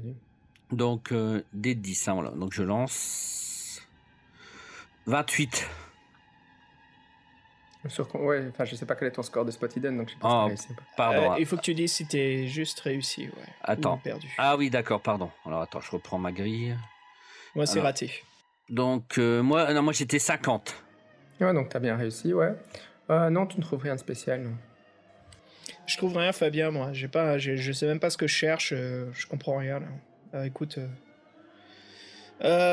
Donc, des 10, hein, voilà. Donc je lance... 28. Je sais pas quel est ton score de spot hidden, donc je sais pas Oh, si t'as réussi. pardon. Il faut que tu dises si t'es juste réussi, ouais. Attends. Ou perdu. Ah oui, d'accord, pardon. Alors attends, je reprends ma grille. Moi, c'est raté. Donc, moi j'étais 50. Ouais, donc t'as bien réussi, ouais. Non, tu ne trouves rien de spécial, non. Je trouve rien, Fabien, moi. Je sais même pas ce que je cherche. Je comprends rien, là. Écoute...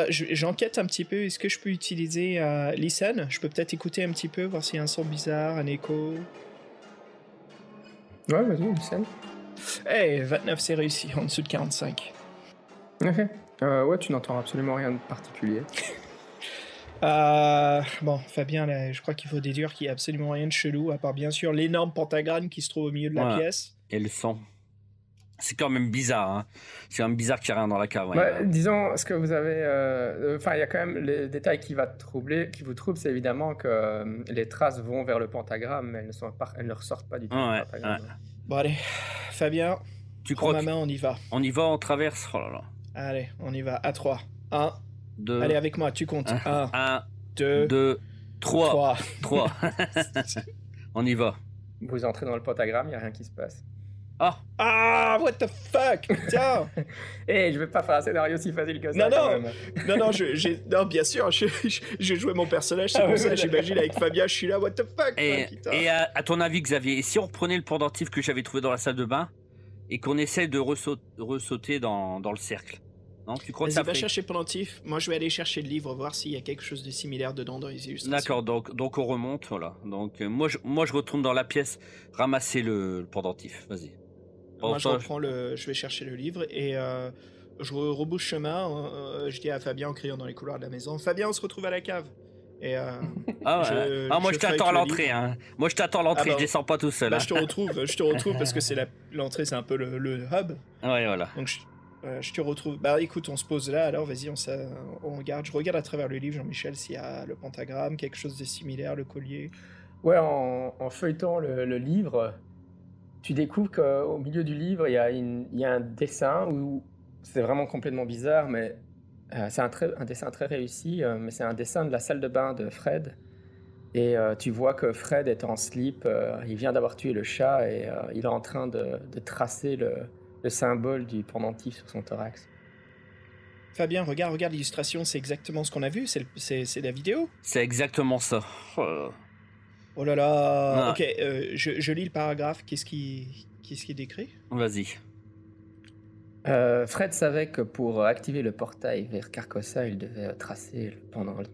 J'enquête un petit peu. Est-ce que je peux utiliser Listen? Je peux peut-être écouter un petit peu, voir s'il y a un son bizarre, un écho. Ouais, vas-y, Lucien. Hey, 29, c'est réussi, en dessous de 45. Ok. Ouais, tu n'entends absolument rien de particulier. Bon, Fabien, là, je crois qu'il faut déduire qu'il n'y a absolument rien de chelou, à part bien sûr l'énorme pentagramme qui se trouve au milieu de la Ouais. pièce. Et le son. C'est quand même bizarre, hein. C'est quand même bizarre qu'il n'y a rien dans la cave. Ouais. Ouais, disons, ce que vous avez... Enfin, il y a quand même les détails qui vous troublent, c'est évidemment que les traces vont vers le pentagramme, mais elles ne ressortent pas du tout Ouais, du pentagramme. ouais. Bon, allez, Fabien, Tu prends crois ma main, on y va. On y va, on traverse. Oh là là. Allez, on y va, à 3. 1, 2, allez avec moi, tu comptes. 1, 1, 2, 2, 3. 3. On y va. Vous entrez dans le pentagramme, il n'y a rien qui se passe. Ah, Ah, what the fuck. Tiens. Eh, je vais pas faire un scénario si facile que ça. Non, quand non. même. Non, bien sûr, j'ai joué mon personnage, c'est Ah pour oui, ça, oui, j'imagine, avec Fabien, je suis là, what the fuck. Putain. et à ton avis, Xavier, et si on reprenait le pendentif que j'avais trouvé dans la salle de bain et qu'on essaie de ressauter dans le cercle? Non, tu crois que ça Vas-y, va ferait... chercher pendentif. Moi, je vais aller chercher le livre, voir s'il y a quelque chose de similaire dedans dans les illustrations. D'accord, donc on remonte, voilà. Donc moi je retourne dans la pièce, ramasser le pendentif, vas-y. Moi, je Enfin, reprends je vais chercher le livre et je rebouche chemin. Je dis à Fabien en criant dans les couloirs de la maison, Fabien, on se retrouve à la cave. Et Ah ouais. Moi je feuillete t'attends à le l'entrée, livre. hein. Moi je t'attends à l'entrée, Ah bah, je descends pas tout seul. Bah, Hein. je te retrouve parce que c'est l'entrée, c'est un peu le hub. Ouais, voilà. Donc je te retrouve. Bah écoute, on se pose là, alors vas-y, on regarde. Je regarde à travers le livre, Jean-Michel, s'il y a le pentagramme, quelque chose de similaire, le collier. Ouais, en feuilletant le livre, tu découvres qu'au milieu du livre, il y a un dessin où c'est vraiment complètement bizarre, mais c'est un dessin très réussi, mais c'est un dessin de la salle de bain de Fred. Et tu vois que Fred est en slip, il vient d'avoir tué le chat et il est en train de tracer le symbole du pendentif sur son thorax. Fabien, regarde l'illustration, c'est exactement ce qu'on a vu, c'est la vidéo. C'est exactement ça. Oh là là. Oh là là. Ah. Ok, je lis le paragraphe. Qu'est-ce qui est décrit? Vas-y. Fred savait que pour activer le portail vers Carcossa, il devait tracer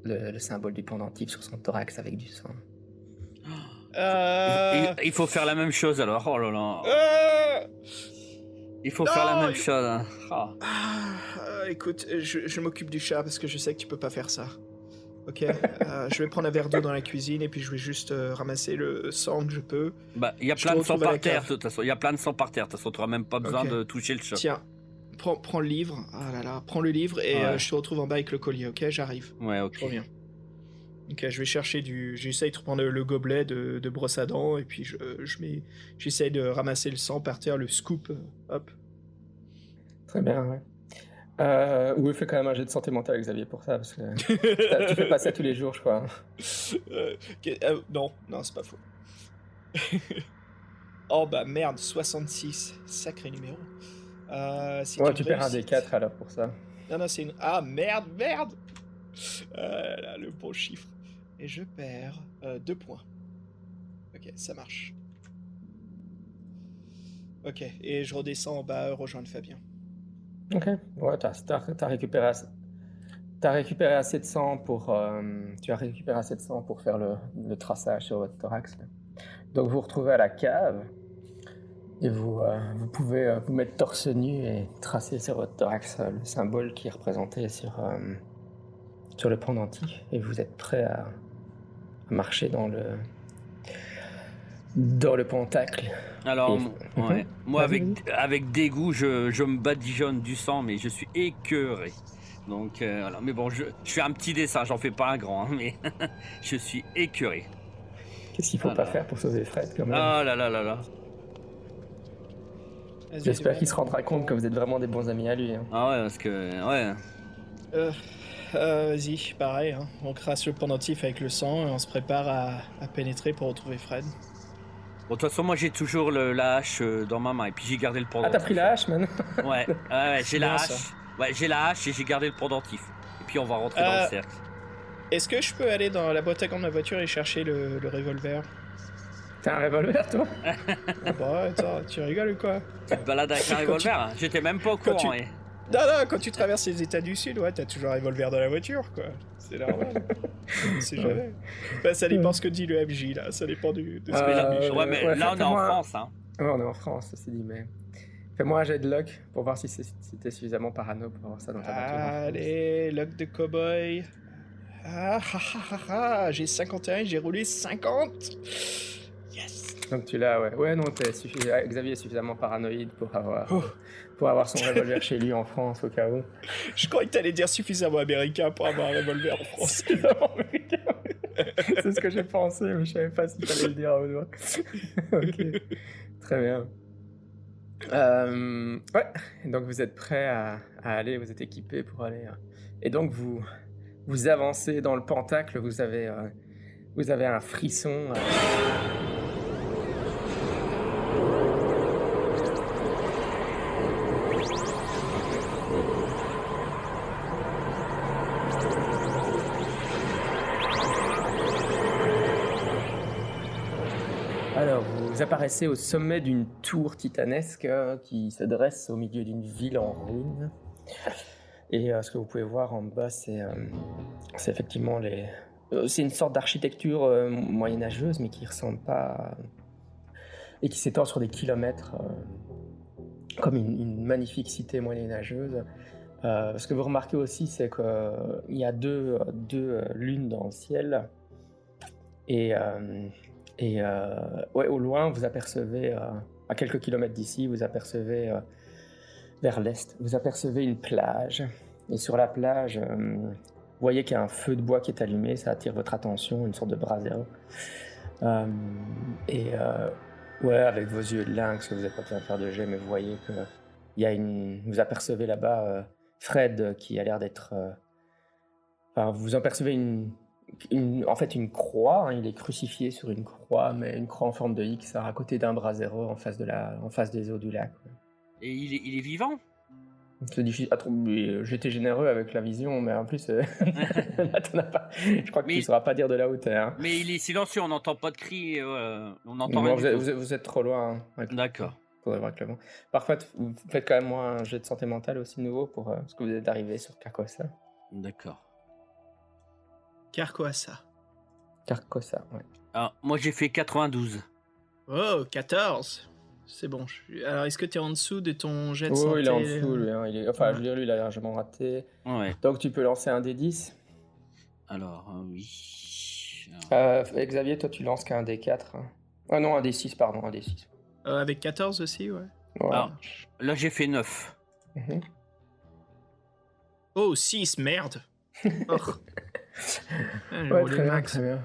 le symbole du pendentif sur son thorax avec du sang. Il faut faire la même chose alors. Oh là là. Il faut faire la même chose. Hein. Ah. Écoute, je m'occupe du chat parce que je sais que tu peux pas faire ça. Ok, je vais prendre un verre d'eau dans la cuisine et puis je vais juste ramasser le sang que je peux. Bah, il y a Je plein te de sang retrouve à la par terre, cave. de toute façon. Il y a plein de sang par terre. De toute façon, tu n'auras même pas besoin Ok. de toucher le chat. Tiens, prends le livre. Ah là là, prends le livre et Ouais. je te retrouve en bas avec le collier. Ok, j'arrive. Ouais, ok. Je reviens. Ok, je vais chercher j'essaye de prendre le gobelet de brosse à dents et puis j'essaye de ramasser le sang par terre, le scoop. Hop. Très bien, ouais. Oui, fais quand même un jet de santé mentale, Xavier, pour ça, parce que tu fais pas ça tous les jours, je crois. Non, c'est pas faux. Oh bah merde, 66, sacré numéro. C'est Ouais, une tu perds un réussite. des 4 alors pour ça. Non, c'est une... Ah merde. Là, le bon chiffre. Et je perds 2 points. Ok, ça marche. Ok, et je redescends en bas, rejoindre Fabien. Ok, ouais, t'as récupéré assez de sang pour... tu as récupéré assez de sang pour faire le traçage sur votre thorax. Donc vous vous retrouvez à la cave et vous pouvez vous mettre torse nu et tracer sur votre thorax le symbole qui est représenté sur le pendentif et vous êtes prêt à marcher dans le pentacle. Alors, Et- ouais. Mhm. Moi, Vas-y, avec dégoût, je me badigeonne du sang, mais je suis écœuré. Donc, voilà. Mais bon, je fais un petit dessin, j'en fais pas un grand, hein, mais je suis écœuré. Qu'est-ce qu'il faut Ah pas là. faire pour sauver Fred quand même? Ah là là là là. Vas-y, J'espère c'est qu'il se rendra compte que vous êtes vraiment des bons amis à lui. Hein. Ah ouais, parce que, ouais. Vas-y, pareil, hein. On crasse le pendentif avec le sang et on se prépare à pénétrer pour retrouver Fred. Bon, de toute façon, moi, j'ai toujours la hache dans ma main, et puis j'ai gardé le Ah, pendentif. t'as pris la hache maintenant? Ouais, j'ai la bien, hache. ça. Ouais, j'ai la hache et j'ai gardé le pendentif. Et puis, on va rentrer dans le cercle. Est-ce que je peux aller dans la boîte à gants de ma voiture et chercher le revolver? T'as un revolver, toi? Ah bah attends, tu rigoles ou quoi? Tu te balades avec un Quand revolver? J'étais même pas au quand courant. tu- eh. Non, quand tu traverses les États du Sud, ouais, t'as toujours un revolver dans la voiture, quoi. C'est normal. C'est jamais. Bah, ça dépend ce que dit le MJ, là. Ça dépend de ce que Mais là, dit le MJ. ouais, mais ouais, là on est en fais-moi- France, hein. Ouais, on est en France, ceci dit, mais... Fais-moi un jet de luck pour voir si t'es suffisamment parano pour avoir ça dans ta voiture. en France. Allez, luck de cowboy. J'ai 51, j'ai roulé 50. Yes. Donc tu l'as, ouais. Ouais, non, Xavier est suffisamment paranoïde pour avoir son revolver chez lui en France, au cas où. Je croyais que t'allais dire suffisamment américain pour avoir un revolver en France. C'est ce que j'ai pensé, mais je savais pas s'il fallait le dire à haute voix. Ok, très bien. Ouais, donc vous êtes prêts à aller, vous êtes équipés pour aller. Et donc vous avancez dans le Pentacle, vous avez un frisson. Alors, vous apparaissez au sommet d'une tour titanesque qui se dresse au milieu d'une ville en ruine. Et ce que vous pouvez voir en bas, c'est effectivement c'est une sorte d'architecture moyenâgeuse, mais qui ressemble pas et qui s'étend sur des kilomètres, comme une magnifique cité moyenâgeuse. Ce que vous remarquez aussi, c'est qu'il y a deux lunes dans le ciel. Et ouais, au loin, vous apercevez, à quelques kilomètres d'ici, vous apercevez vers l'est, vous apercevez une plage. Et sur la plage, vous voyez qu'il y a un feu de bois qui est allumé, ça attire votre attention, une sorte de brasero. Ouais, avec vos yeux de lynx, vous n'êtes pas besoin de faire de jet, mais vous voyez que vous apercevez là-bas Fred qui a l'air d'être... Enfin, vous apercevez en fait une croix, hein, il est crucifié sur une croix, mais une croix en forme de X à côté d'un brasero en face des eaux du lac. Et il est vivant? C'est difficile à trouver. J'étais généreux avec la vision, mais en plus, là, t'en as pas. Je crois que tu ne sauras pas dire de là où t'es. Hein. Mais il est silencieux, on n'entend pas de cris, on entend Non, rien du tout. vous êtes trop loin. Hein, D'accord. Faudrait voir avec le vent. Parfois, vous faites quand même moi un jet de santé mentale aussi nouveau parce que vous êtes arrivé sur Carcossa. D'accord. Carcossa. Carcossa, ouais. Alors, moi j'ai fait 92. Oh, 14. C'est bon. Alors, est-ce que t'es en dessous de ton jet de Oh, santé? il est en dessous, lui. Hein, Enfin, Ouais. je veux dire, lui, il a largement raté. Ouais. Donc, tu peux lancer un D10. Alors, oui. Alors, Xavier, toi, tu lances qu'un D4. Hein. Ah non, un D6, pardon, un D6. Avec 14 aussi, ouais. Voilà. là j'ai fait 9. Mhm. Oh, 6, merde. Oh. Ah, j'ai Ouais, roulé très bien, max. très bien.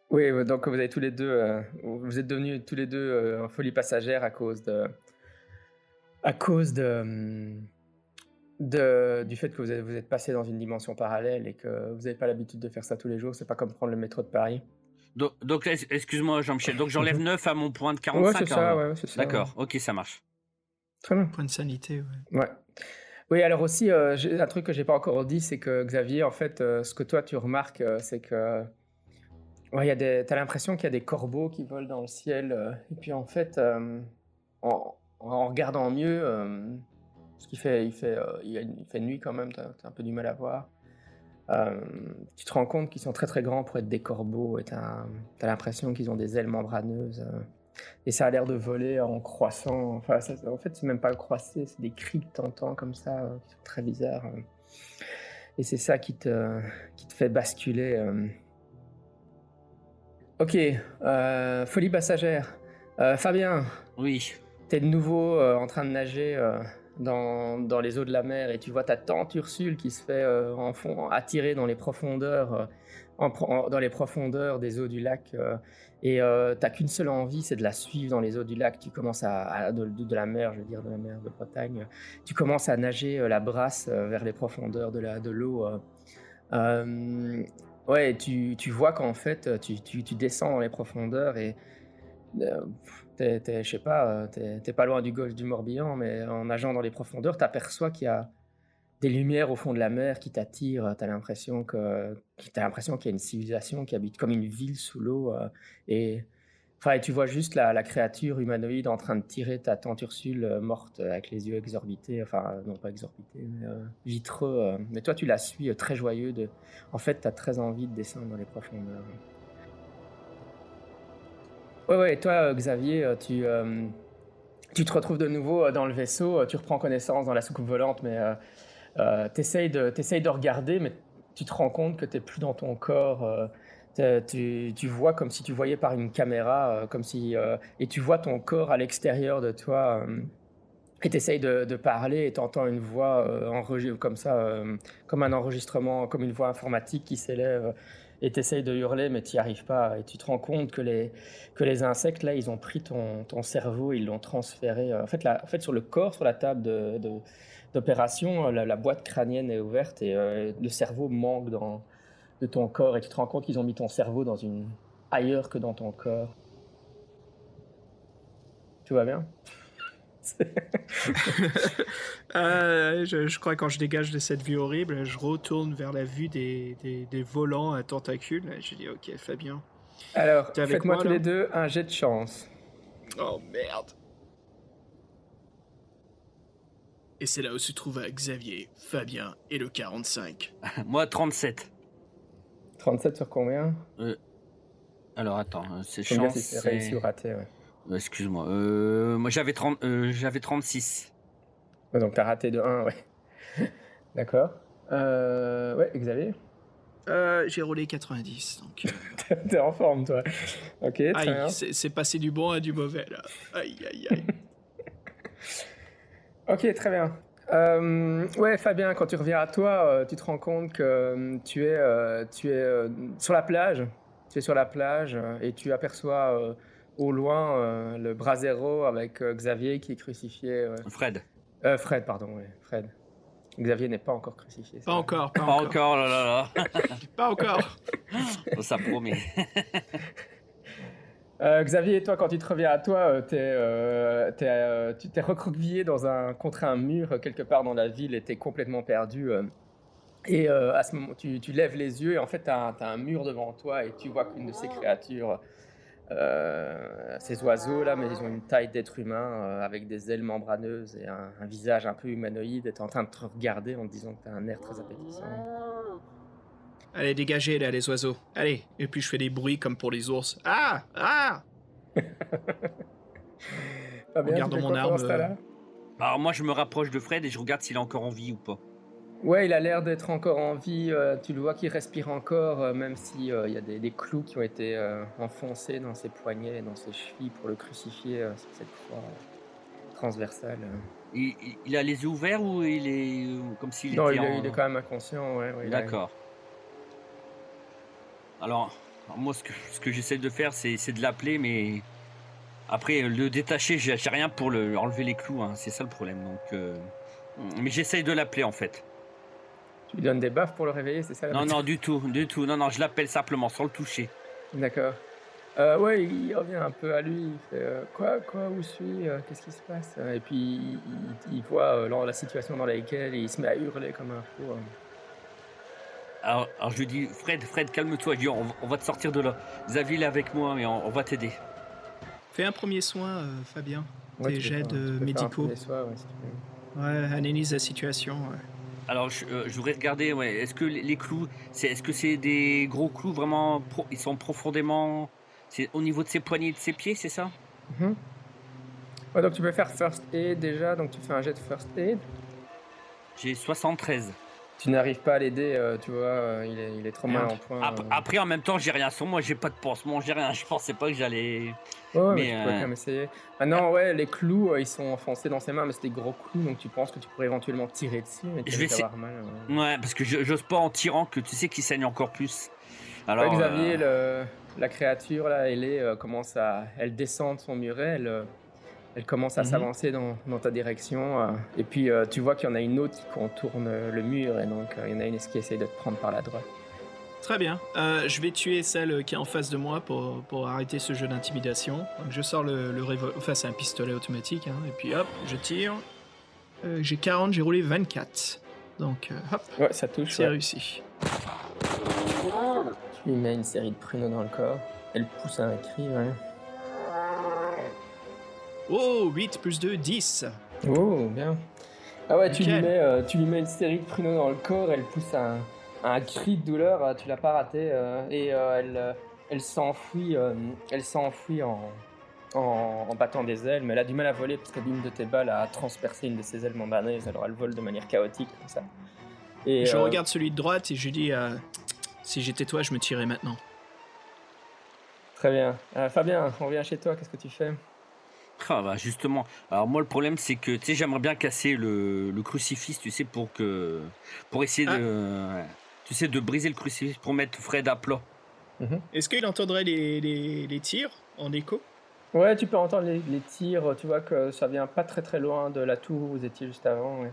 Oui, donc vous avez tous les deux, vous êtes devenus tous les deux en folie passagère à cause du fait que vous êtes passé dans une dimension parallèle et que vous n'avez pas l'habitude de faire ça tous les jours. C'est pas comme prendre le métro de Paris. Donc excuse-moi Jean-Michel, donc j'enlève 9 à mon point de 45. Ouais, c'est ça, hein. ouais, c'est ça. D'accord, ok, ça marche. Très bien. Point de sanité, ouais. Ouais. Oui, alors aussi, j'ai un truc que j'ai pas encore dit, c'est que Xavier, en fait, ce que toi tu remarques, c'est que ouais, t'as l'impression qu'il y a des corbeaux qui volent dans le ciel, et puis en fait, en regardant mieux, parce qu'il fait, il fait nuit quand même, t'as un peu du mal à voir. Tu te rends compte qu'ils sont très très grands pour être des corbeaux, et t'as l'impression qu'ils ont des ailes membraneuses. Et ça a l'air de voler en croissant. Enfin, en fait, c'est même pas croisser, c'est des cris que t'entends comme ça, qui sont très bizarres. Et c'est ça qui te fait basculer. Ok, folie passagère. Fabien, Oui. t'es de nouveau en train de nager dans les eaux de la mer et tu vois ta tante Ursule qui se fait en fond attirer dans les profondeurs, dans les profondeurs des eaux du lac. Et t'as qu'une seule envie, c'est de la suivre dans les eaux du lac. Tu commences de la mer, je veux dire, de la mer de Bretagne. Tu commences à nager la brasse vers les profondeurs de l'eau. Ouais, tu vois qu'en fait, tu descends dans les profondeurs et je sais pas, t'es pas loin du golfe du Morbihan, mais en nageant dans les profondeurs, t'aperçois qu'il y a des lumières au fond de la mer qui t'attirent. T'as l'impression qu'il y a une civilisation qui habite comme une ville sous l'eau. Et Enfin, et tu vois juste la créature humanoïde en train de tirer ta tante Ursule morte avec les yeux exorbités, enfin, non pas exorbités, mais vitreux. Mais toi, tu la suis très joyeux. En fait, tu as très envie de descendre dans les profondeurs. Ouais, et toi, Xavier, tu te retrouves de nouveau dans le vaisseau, tu reprends connaissance dans la soucoupe volante, mais t'essayes de regarder, mais tu te rends compte que t'es plus dans ton corps. Tu vois comme si tu voyais par une caméra, et tu vois ton corps à l'extérieur de toi. Et t'essayes de parler et t'entends une voix comme ça, comme un enregistrement, comme une voix informatique qui s'élève. Et t'essayes de hurler, mais t'y arrives pas. Et tu te rends compte que les insectes, là, ils ont pris ton cerveau, ils l'ont transféré. En fait, sur le corps, sur la table d'opération, la boîte crânienne est ouverte et le cerveau manque de ton corps. Et tu te rends compte qu'ils ont mis ton cerveau ailleurs que dans ton corps. Tout va bien? Je crois que quand je dégage de cette vue horrible, je retourne vers la vue des volants à tentacules. Je dis ok, Fabien. Alors, T'es avec faites-moi moi, tous là les deux un jet de chance. Oh merde. Et c'est là où se trouve Xavier, Fabien et le 45. Moi, 37. 37 sur combien? Alors, attends, c'est Combien chance. si c'est réussi ou raté, ouais. Excuse-moi. Moi, j'avais 36. Ouais, donc t'as raté de 1, ouais. D'accord. Ouais, Xavier? J'ai roulé 90, donc... T'es en forme, toi. Ok, très bien. Aïe, c'est passé du bon à du mauvais, là. Aïe, aïe, aïe. Ok, très bien. Ouais, Fabien, quand tu reviens à toi, tu te rends compte que tu es sur la plage. Tu es sur la plage et tu aperçois au loin le brasero avec Xavier qui est crucifié. Fred. Fred, pardon, ouais, Fred. Xavier n'est pas encore crucifié. Pas encore, pas Pas encore. encore, là, là, là. Pas encore. Oh, ça promet. Xavier, toi, quand tu te reviens à toi, tu t'es recroquevillé contre un mur quelque part dans la ville et t'es complètement perdu. Et à ce moment, tu lèves les yeux et en fait, t'as un mur devant toi et tu vois qu'une de ces créatures, ces oiseaux-là, mais ils ont une taille d'être humain avec des ailes membraneuses et un visage un peu humanoïde, est en train de te regarder en te disant que t'as un air très appétissant. Allez, dégagez, là, les oiseaux. Allez. Et puis je fais des bruits comme pour les ours. Ah! Ah! Fabien, Regarde tu fais mon quoi pendant arme, ce temps-là? Alors, moi, je me rapproche de Fred et je regarde s'il est encore en vie ou pas. Ouais, il a l'air d'être encore en vie. Tu le vois qu'il respire encore, même s'il y a des clous qui ont été enfoncés dans ses poignets et dans ses chevilles pour le crucifier sur cette croix transversale. Il a les yeux ouverts ou il est comme s'il Non, était il est quand même inconscient. Ouais, D'accord. Alors, moi, ce que j'essaie de faire, c'est de l'appeler, mais après, le détacher, j'ai rien pour enlever les clous, hein, c'est ça le problème. Donc, mais j'essaye de l'appeler, en fait. Tu lui donnes des baffes pour le réveiller, c'est ça? Non, du tout. Non, je l'appelle simplement, sans le toucher. D'accord. Ouais, il revient un peu à lui. Il fait quoi, où suis-je? Qu'est-ce qui se passe? Et puis il voit la situation dans laquelle il se met à hurler comme un fou. Alors je lui dis, Fred, calme-toi. Je dis, on va te sortir de là. Xavier est avec moi, mais on va t'aider. Fais un premier soin, Fabien. Ouais, Des tu peux jets faire- tu peux faire un médicaux. premier soin, ouais, si tu veux. Ouais, analyse la situation. Ouais. Alors je voudrais regarder, ouais, est-ce que les clous, est-ce que c'est des gros clous vraiment, ils sont profondément, c'est au niveau de ses poignets et de ses pieds, c'est ça? Mhm. Ouais, donc tu peux faire first aid déjà, donc tu fais un jet de first aid. J'ai 73. Tu n'arrives pas à l'aider, tu vois, il est trop mal en point. Après, en même temps, j'ai rien sur moi, j'ai pas de pansement, j'ai rien. Je pensais pas que j'allais. Ouais, mais mais, tu pourrais quand même essayer. Maintenant, ouais, les clous, ils sont enfoncés dans ses mains, mais c'est des gros clous, donc tu penses que tu pourrais éventuellement tirer dessus, mais tu Je vais vas avoir mal. Ouais, parce que j'ose pas en tirant que tu sais qu'il saigne encore plus. Alors, Ouais, Xavier, la créature, là, elle descend de son muret, elle commence à s'avancer dans ta direction, et puis tu vois qu'il y en a une autre qui contourne le mur, et donc il y en a une qui essaie de te prendre par la droite. Très bien. Je vais tuer celle qui est en face de moi pour arrêter ce jeu d'intimidation. Donc je sors le revolver, enfin c'est un pistolet automatique, hein, et puis hop, je tire. J'ai 40, j'ai roulé 24. Donc hop, Ouais, ça touche. c'est Ouais. réussi. Tu lui mets une série de pruneaux dans le corps. Elle pousse un cri, ouais. Oh, 8 plus 2, 10. Oh, bien. Ah ouais, Nickel. tu lui mets une série de pruneaux dans le corps, elle pousse un cri de douleur, tu l'as pas raté, et elle s'enfuit en battant des ailes, mais elle a du mal à voler parce que l'une de tes balles a transpercé une de ses ailes membranées, alors elle vole de manière chaotique comme ça. Et, Je regarde celui de droite et je dis si j'étais toi, je me tirais maintenant. Très bien. Fabien, on revient chez toi, qu'est-ce que tu fais? Ah bah justement. Alors moi le problème c'est que tu sais j'aimerais bien casser le crucifix, tu sais pour essayer tu sais de briser le crucifix pour mettre Fred à plat. Est-ce qu'il entendrait les tirs en écho? Ouais, tu peux entendre les tirs, tu vois que ça vient pas très très loin de la tour où vous étiez juste avant. Ouais.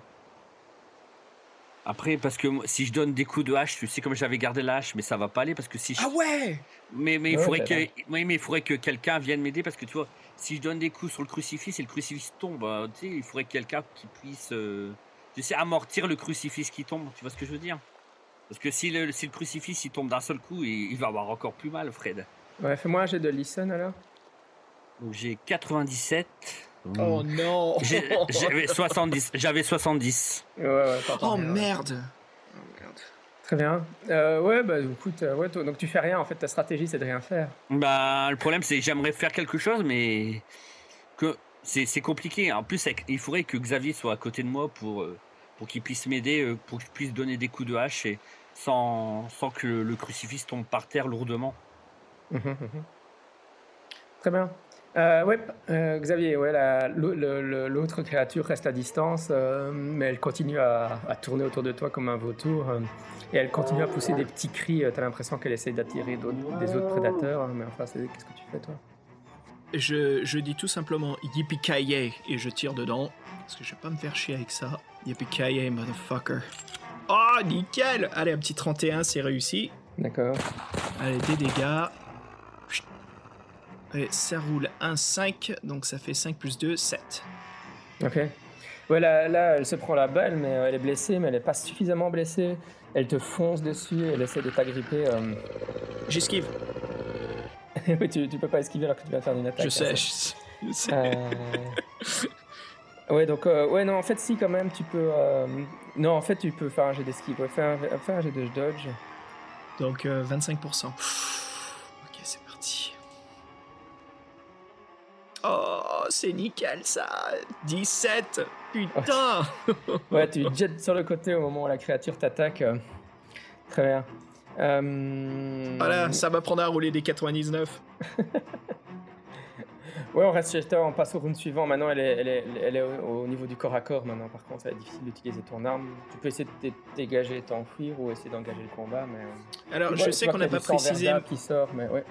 Après parce que si je donne des coups de hache, tu sais comme j'avais gardé la hache mais ça va pas aller parce que si je... Ah ouais! mais il Ouais, faudrait t'as que oui, mais il faudrait que quelqu'un vienne m'aider parce que tu vois si je donne des coups sur le crucifix et le crucifix tombe, tu sais il faudrait quelqu'un qui puisse tu sais amortir le crucifix qui tombe, tu vois ce que je veux dire? Parce que si le crucifix il tombe d'un seul coup, il va avoir encore plus mal Fred. Ouais, fais-moi un jet de listen alors. Donc j'ai 97. Oh non! J'avais 70. J'avais 70. Ouais, t'entends Oh bien, ouais. merde! Très bien. Ouais, bah écoute, ouais, donc tu fais rien en fait, ta stratégie c'est de rien faire. Bah le problème c'est que j'aimerais faire quelque chose mais que c'est compliqué. En plus il faudrait que Xavier soit à côté de moi pour qu'il puisse m'aider, pour que je puisse donner des coups de hache et sans que le crucifix tombe par terre lourdement. Très bien. Ouais, Xavier, ouais, l'autre créature reste à distance, mais elle continue à tourner autour de toi comme un vautour, et elle continue à pousser des petits cris. T'as l'impression qu'elle essaye d'attirer des autres prédateurs, mais enfin, qu'est-ce que tu fais toi? Je dis tout simplement yippee-ki-yay et je tire dedans. Parce que je vais pas me faire chier avec ça. Yippee-ki-yay, motherfucker. Oh, nickel! Allez, un petit 31, c'est réussi. D'accord. Allez, des dégâts. Allez, ça roule 1, 5. Donc ça fait 5 plus 2, 7. Ok. Ouais, là, elle se prend la balle, mais elle est blessée, mais elle est pas suffisamment blessée. Elle te fonce dessus, elle essaie de t'agripper. J'esquive. Oui, tu peux pas esquiver alors que tu vas faire une attaque. Je sais, hein, je sais. Ouais, donc, ouais, non, en fait, si, quand même, tu peux. Non, en fait, tu peux faire un jet d'esquive. Ouais, fais un jet de dodge. Donc 25%. Ok, c'est parti. Oh, c'est nickel ça. 17. Putain. Ouais, tu te jettes sur le côté au moment où la créature t'attaque. Très bien. Voilà, ça m'apprendra à rouler des 99. Ouais, on reste chez toi, on passe au round suivant. Maintenant, elle est au niveau du corps à corps. Maintenant, par contre, ça va être difficile d'utiliser ton arme. Tu peux essayer de te dégager et t'enfuir ou essayer d'engager le combat, mais... Alors, Tu je vois- sais tu qu'on vois n'a qu'il y pas a du sang précisé. verdâtre qui sort, mais ouais.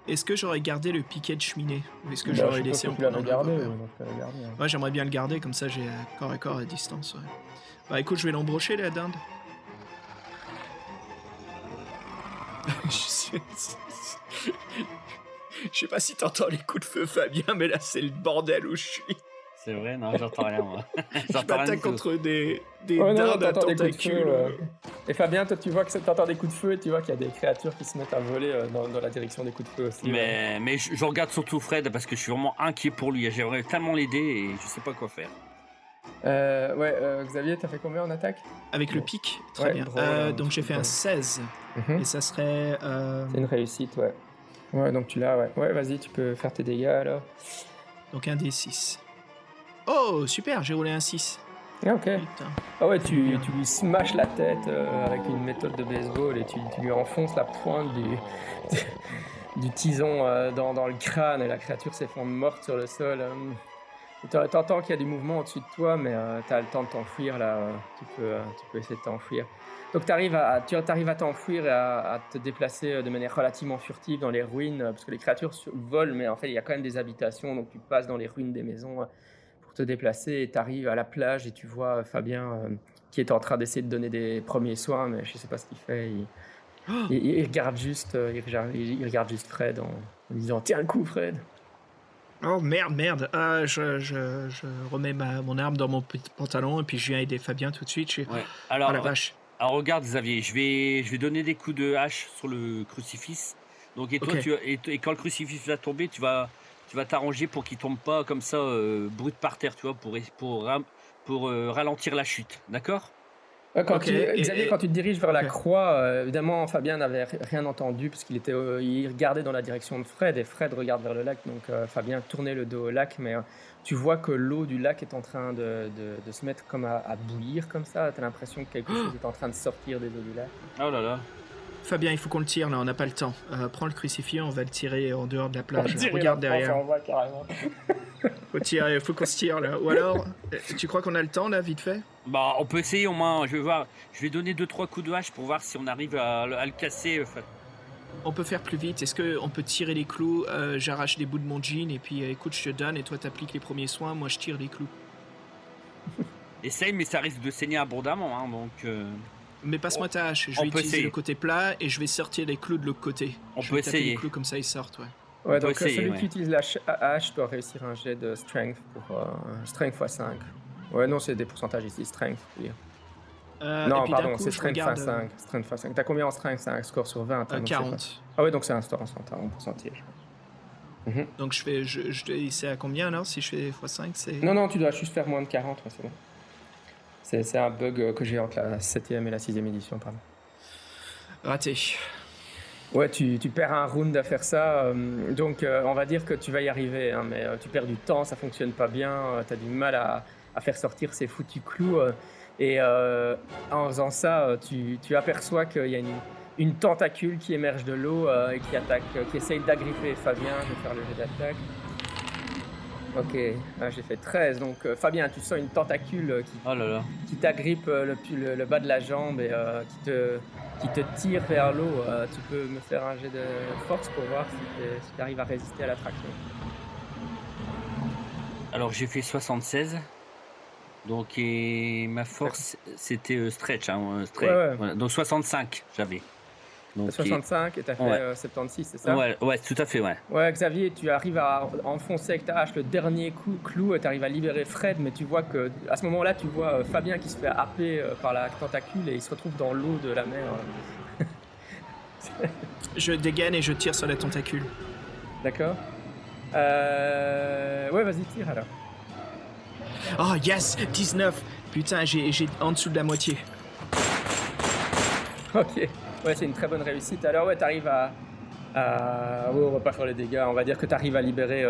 Est-ce que j'aurais gardé le piquet de cheminée? Ou est-ce que Bah, j'aurais je laissé suppose en que tu l'avais prenant gardé, le donc tu l'avais gardé, hein. Ouais, j'aimerais bien le garder, comme ça j'ai corps à corps à distance. Ouais. Bah écoute, je vais l'embrocher la dinde. Je sais pas si t'entends les coups de feu, Fabien, mais là c'est le bordel où je suis. C'est vrai, non, j'entends rien moi. Je J'entends rien m'attaque du tout. contre des Ouais, non, dindes à t'entends des coups de tentacules. feu. Et Fabien, toi, tu vois que t'entends des coups de feu et tu vois qu'il y a des créatures qui se mettent à voler dans la direction des coups de feu aussi. ouais. Mais je regarde surtout Fred parce que je suis vraiment inquiet pour lui. J'aimerais tellement l'aider et je sais pas quoi faire. Xavier, t'as fait combien en attaque? Avec le pic, très Ouais, bien. drôle, Donc j'ai fait un 16. Et ça serait... C'est une réussite, ouais. Ouais, donc tu l'as, ouais. Ouais, vas-y, tu peux faire tes dégâts alors. Donc un D6. Oh, super, j'ai roulé un 6. Ah, ok. Putain. Ah ouais, tu lui smashes la tête avec une méthode de baseball et tu lui enfonces la pointe du tison dans le crâne et la créature s'effondre morte sur le sol. T'entends qu'il y a du mouvement au-dessus de toi, mais t'as le temps de t'enfuir là. Tu peux essayer de t'enfuir. Donc t'arrives à t'enfuir et à te déplacer de manière relativement furtive dans les ruines, parce que les créatures volent, mais en fait il y a quand même des habitations, donc tu passes dans les ruines des maisons pour te déplacer et t'arrives à la plage et tu vois Fabien qui est en train d'essayer de donner des premiers soins, mais je sais pas ce qu'il fait. Il regarde juste, il regarde juste Fred en disant tiens le coup Fred. Oh merde. Ah, je remets mon arme dans mon petit pantalon et puis je viens aider Fabien tout de suite. Ouais. Oh la vache. Alors regarde Xavier, je vais donner des coups de hache sur le crucifix. Donc et toi Ok. et quand le crucifix va tomber, tu vas tu vas t'arranger pour qu'il tombe pas comme ça brut par terre, tu vois, pour ralentir la chute, d'accord? Xavier, quand tu te diriges vers la Ok. croix, évidemment, Fabien n'avait rien entendu parce qu'il il regardait dans la direction de Fred et Fred regarde vers le lac. Donc Fabien tournait le dos au lac, mais tu vois que l'eau du lac est en train de se mettre comme à bouillir comme ça. Tu as l'impression que quelque chose est en train de sortir des eaux du lac. Oh là là. Fabien, il faut qu'on le tire là, on n'a pas le temps. Prends le crucifix, on va le tirer en dehors de la plage. Tirer Regarde la France derrière. en bas, carrément. Faut qu'on se tire là. Ou alors, tu crois qu'on a le temps là, vite fait? Bah, on peut essayer au moins. Je vais donner 2-3 coups de hache pour voir si on arrive à le casser. On peut faire plus vite. Est-ce qu'on peut tirer les clous? J'arrache des bouts de mon jean et puis écoute, je te donne et toi t'appliques les premiers soins. Moi je tire les clous. Essaye, mais ça risque de saigner abondamment, hein, donc. Mais passe-moi ta hache. Je on vais peut utiliser essayer. le côté plat et je vais sortir les clous de l'autre côté. On Je peut vais taper essayer. les clous comme ça ils sortent, ouais. Ouais, peut donc essayer, celui ouais. qui utilise la hache doit réussir un jet de strength pour strength x 5. Ouais, non, c'est des pourcentages ici, strength. je veux dire. Et Non, puis d'un pardon, coup, c'est je strength regarde, x 5. Strength x 5. T'as combien en strength? C'est un score sur 20. donc c'est 40. pas- Ah ouais, donc c'est un score en pourcentage. Donc c'est à combien alors si je fais x5 c'est... Non, tu dois juste faire moins de 40, ouais, c'est bon. C'est un bug que j'ai entre la 7e et la 6e édition, pardon. Raté. Ouais, tu perds un round à faire ça, donc on va dire que tu vas y arriver, hein, mais tu perds du temps, ça fonctionne pas bien, tu as du mal à faire sortir ces foutus clous, et en faisant ça, tu aperçois qu'il y a une tentacule qui émerge de l'eau et qui attaque, qui essaye d'agripper Fabien. Je vais faire le jet d'attaque. Ok, j'ai fait 13, donc Fabien, tu sens une tentacule Oh là là. qui t'agrippe le bas de la jambe et qui te tire vers l'eau. Tu peux me faire un jet de force pour voir si tu arrives à résister à l'attraction. Alors j'ai fait 76. Donc et ma force c'était stretch, hein, stretch. Ouais. Voilà. Donc 65 j'avais. Donc, 65 et t'as fait Ouais. 76, c'est ça? ouais, tout à fait, ouais. Ouais, Xavier, tu arrives à enfoncer avec ta hache le dernier clou et tu arrives à libérer Fred, mais tu vois que à ce moment-là, tu vois Fabien qui se fait happer par la tentacule et il se retrouve dans l'eau de la mer. Je dégaine et je tire sur la tentacule. D'accord? Ouais, vas-y, tire alors. Oh yes, 19. Putain, j'ai en dessous de la moitié. Ok, ouais, c'est une très bonne réussite. Alors, ouais, t'arrives à... Oh, on va pas faire les dégâts, on va dire que t'arrives à libérer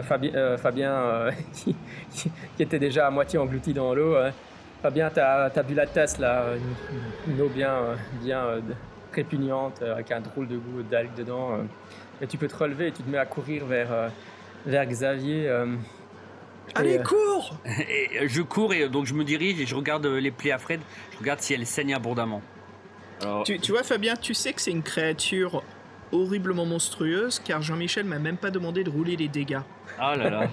Fabien qui était déjà à moitié englouti dans l'eau. Fabien, t'as bu la tasse là, une eau bien répugnante avec un drôle de goût d'algues dedans. Et tu peux te relever et tu te mets à courir vers Xavier. Allez, cours! Et je cours et donc je me dirige et je regarde les plaies à Fred. Je regarde si elle saigne abondamment. Alors, Tu vois, Fabien, tu sais que c'est une créature horriblement monstrueuse car Jean-Michel m'a même pas demandé de rouler les dégâts. oh là là.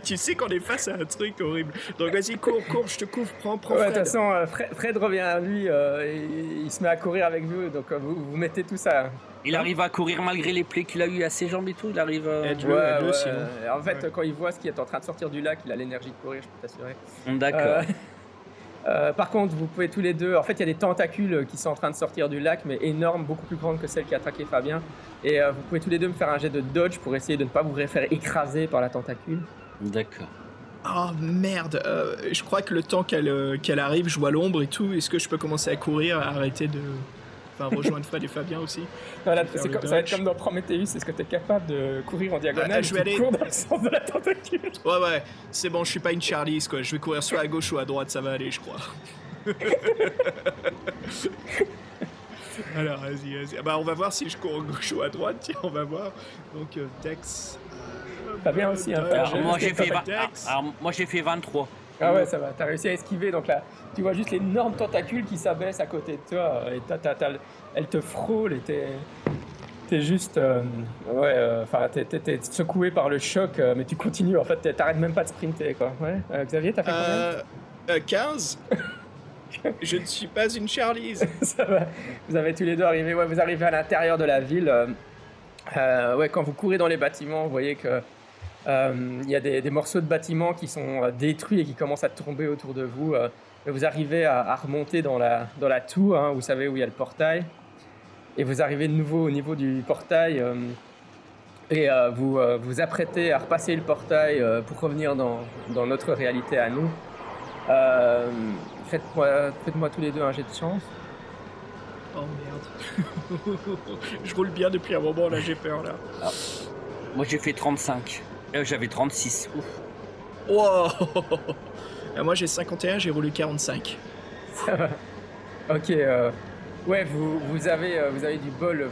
tu sais qu'on est face à un truc horrible. Donc vas-y, cours, je te couvre, prends Ouais, de toute Fred. façon, Fred revient à lui et il se met à courir avec vous. Donc vous mettez tout ça. Il arrive à courir malgré les plaies qu'il a eues à ses jambes et tout. Il arrive. Aide-le, sinon. En fait, quand il voit ce qui est en train de sortir du lac, il a l'énergie de courir, je peux t'assurer. D'accord. Par contre, vous pouvez tous les deux. En fait, il y a des tentacules qui sont en train de sortir du lac, mais énormes, beaucoup plus grandes que celle qui a attaqué Fabien. Et vous pouvez tous les deux me faire un jet de dodge pour essayer de ne pas vous faire écraser par la tentacule. D'accord. Oh merde, je crois que le temps qu'elle arrive, je vois l'ombre et tout. Est-ce que je peux commencer à courir, à arrêter de... Enfin, rejoindre Fred et Fabien aussi. Voilà, Faire ça le va être dodge. comme dans Prometheus, est-ce que tu es capable de courir en diagonale Je ou vais tu aller- cours dans le sens de la tentacule? Ouais, c'est bon, je suis pas une Charlize, quoi. Je vais courir soit à gauche ou à droite, ça va aller, je crois. Alors, vas-y. Bah, on va voir si je cours à gauche ou à droite, tiens, on va voir. Donc, Dex... Fabien aussi, hein, Alors, J'ai moi vu j'ai que fait, t'as Dex. moi j'ai fait 23. Ah ouais, ça va, t'as réussi à esquiver, donc là, tu vois juste l'énorme tentacule qui s'abaisse à côté de toi, et elle te frôle, et t'es juste, t'es secoué par le choc, mais tu continues, en fait, t'arrêtes même pas de sprinter, quoi. Ouais, Xavier, t'as fait combien? 15. Je ne suis pas une Charlize. Ça va, vous avez tous les deux arrivé, ouais, vous arrivez à l'intérieur de la ville, ouais, quand vous courez dans les bâtiments, vous voyez que il y a des morceaux de bâtiments qui sont détruits et qui commencent à tomber autour de vous. Et vous arrivez à remonter dans la tour, hein, vous savez où il y a le portail. et vous arrivez de nouveau au niveau du portail et vous vous apprêtez à repasser le portail pour revenir dans notre réalité à nous. Faites-moi tous les deux un jet de chance. Oh merde. Je roule bien depuis un moment, là, j'ai peur, là. Ah. Moi j'ai fait 35. J'avais 36. Ouf. Wow. Moi, j'ai 51, j'ai roulé 45. Ça va. Ok, ouais, vous avez du bol,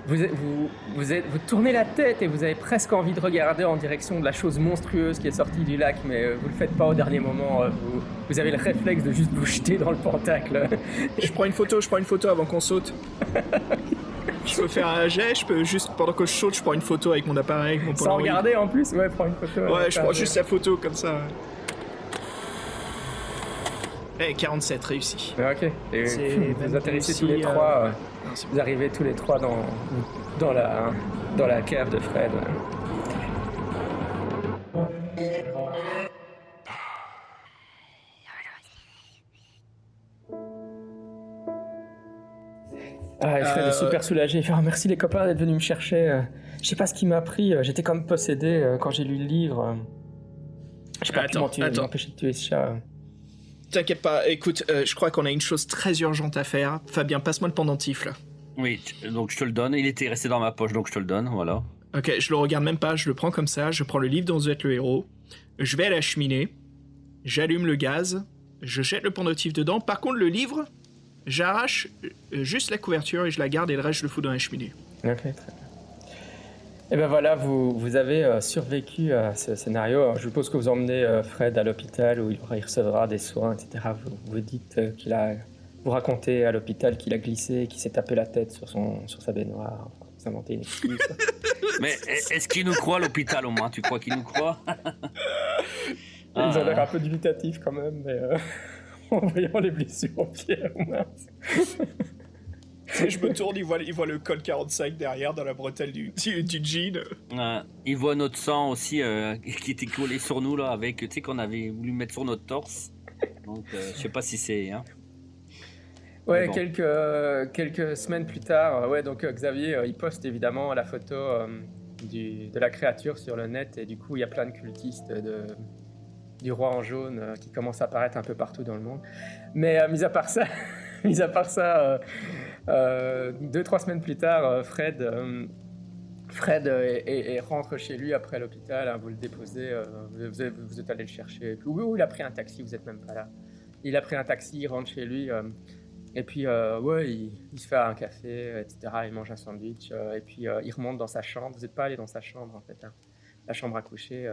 vous tournez la tête et vous avez presque envie de regarder en direction de la chose monstrueuse qui est sortie du lac, mais vous le faites pas au dernier moment, vous avez le réflexe de juste vous jeter dans le pentacle. Je prends une photo avant qu'on saute. Je peux faire un jet, je peux juste, pendant que je saute, je prends une photo avec mon appareil, avec mon Sans Polaroid. regarder en plus, ouais, prends une photo. Ouais, je prends juste la photo comme ça. Eh, 47 réussi. Ok, et C'est vous même atterrissez réussi, tous les trois, Non, c'est bon. vous arrivez tous les trois dans la cave de Fred. Ah, et Fred est super soulagé. Il fait merci les copains d'être venus me chercher. Je sais pas ce qui m'a pris. J'étais comme possédé quand j'ai lu le livre. J'ai pas pu m'empêcher de tuer ce chat. T'inquiète pas, écoute, je crois qu'on a une chose très urgente à faire. Fabien, passe-moi le pendentif, là. Oui, donc je te le donne. Il était resté dans ma poche, donc je te le donne, voilà. Ok, je le regarde même pas, je le prends comme ça, je prends le livre dont vous êtes le héros, je vais à la cheminée, j'allume le gaz, je jette le pendentif dedans. Par contre, le livre, j'arrache juste la couverture et je la garde et le reste, je le fous dans la cheminée. Ok, très bien. Et ben voilà, vous avez survécu à ce scénario. Alors, je suppose que vous emmenez Fred à l'hôpital où il recevra des soins, etc. Vous dites vous racontez à l'hôpital qu'il a glissé, qu'il s'est tapé la tête sur sa baignoire. Vous inventez une excuse. Mais est-ce qu'il nous croit à l'hôpital au moins? Tu crois qu'il nous croit? Ils ont l'air un peu dubitatifs quand même, mais en voyant les blessures au pied, au moins. Je me tourne, il voit le col 45 derrière dans la bretelle du jean. Il voit notre sang aussi qui était collé sur nous là, avec, tu sais, qu'on avait voulu mettre sur notre torse. Donc je sais pas si c'est... Hein. Ouais, bon. quelques semaines plus tard, donc Xavier, il poste évidemment la photo de la créature sur le net, et du coup, il y a plein de cultistes du roi en jaune qui commencent à apparaître un peu partout dans le monde. Mais mis à part ça, 2-3 semaines plus tard, Fred rentre chez lui après l'hôpital, hein, vous le déposez, vous êtes allé le chercher. Oui, il a pris un taxi, vous n'êtes même pas là. Il a pris un taxi, il rentre chez lui, et puis il se fait un café, etc. Il mange un sandwich, et puis il remonte dans sa chambre. Vous n'êtes pas allé dans sa chambre en fait, hein, la chambre à coucher.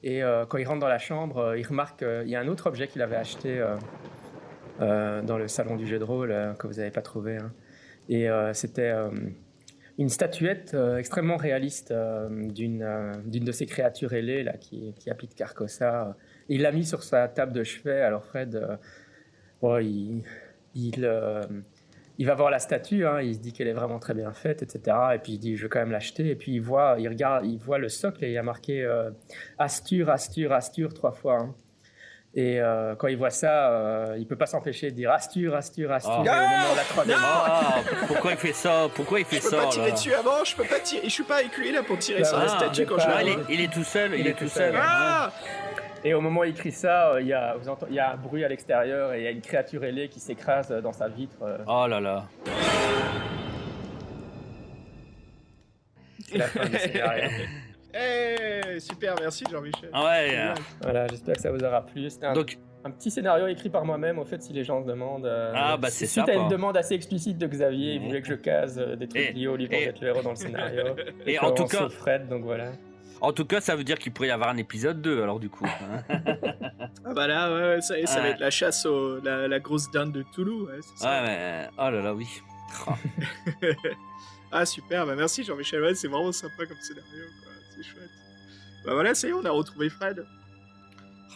Et quand il rentre dans la chambre, il remarque qu'il y a un autre objet qu'il avait acheté dans le salon du jeu de rôle que vous n'avez pas trouvé. Hein. Et c'était une statuette extrêmement réaliste d'une de ces créatures ailées là, qui habite Carcossa. Il l'a mis sur sa table de chevet. Alors Fred, il va voir la statue, hein, il se dit qu'elle est vraiment très bien faite, etc. Et puis il dit je vais quand même l'acheter. Et puis il voit le socle et il y a marqué Astur, Astur, Astur 3 fois. Hein. Et quand il voit ça, il peut pas s'empêcher de dire Astur, Astur, Astur. Et au moment de la troisième fois. Pourquoi il fait ça? Pourquoi il fait ça? Je peux pas tirer dessus avant, je peux pas tirer. Je suis pas avec lui là pour tirer sur la statue quand je la vois. Il est tout seul, il est tout seul. Ah! Et au moment où il crie ça, il y a un bruit à l'extérieur et il y a une créature ailée qui s'écrase dans sa vitre. Oh là là. C'est la fin du scénario. Hey, super, merci Jean-Michel. Ouais. Voilà, j'espère que ça vous aura plu. C'était un petit scénario écrit par moi-même, au fait, si les gens se demandent. C'est suite sympa. à une demande assez explicite de Xavier, il voulait que je case des trucs liés au livre d'être le héros dans le scénario. Et en tout cas, Fred, donc voilà. En tout cas, ça veut dire qu'il pourrait y avoir un épisode 2, alors du coup. Hein. Ah bah là, ouais, ça va être la chasse la grosse dinde de Toulouse, ouais, c'est ça. Ouais, mais... Oh là là, oui. Ah super, bah merci Jean-Michel, ouais, c'est vraiment sympa comme scénario, quoi. C'est chouette. Bah voilà, ça y est, on a retrouvé Fred.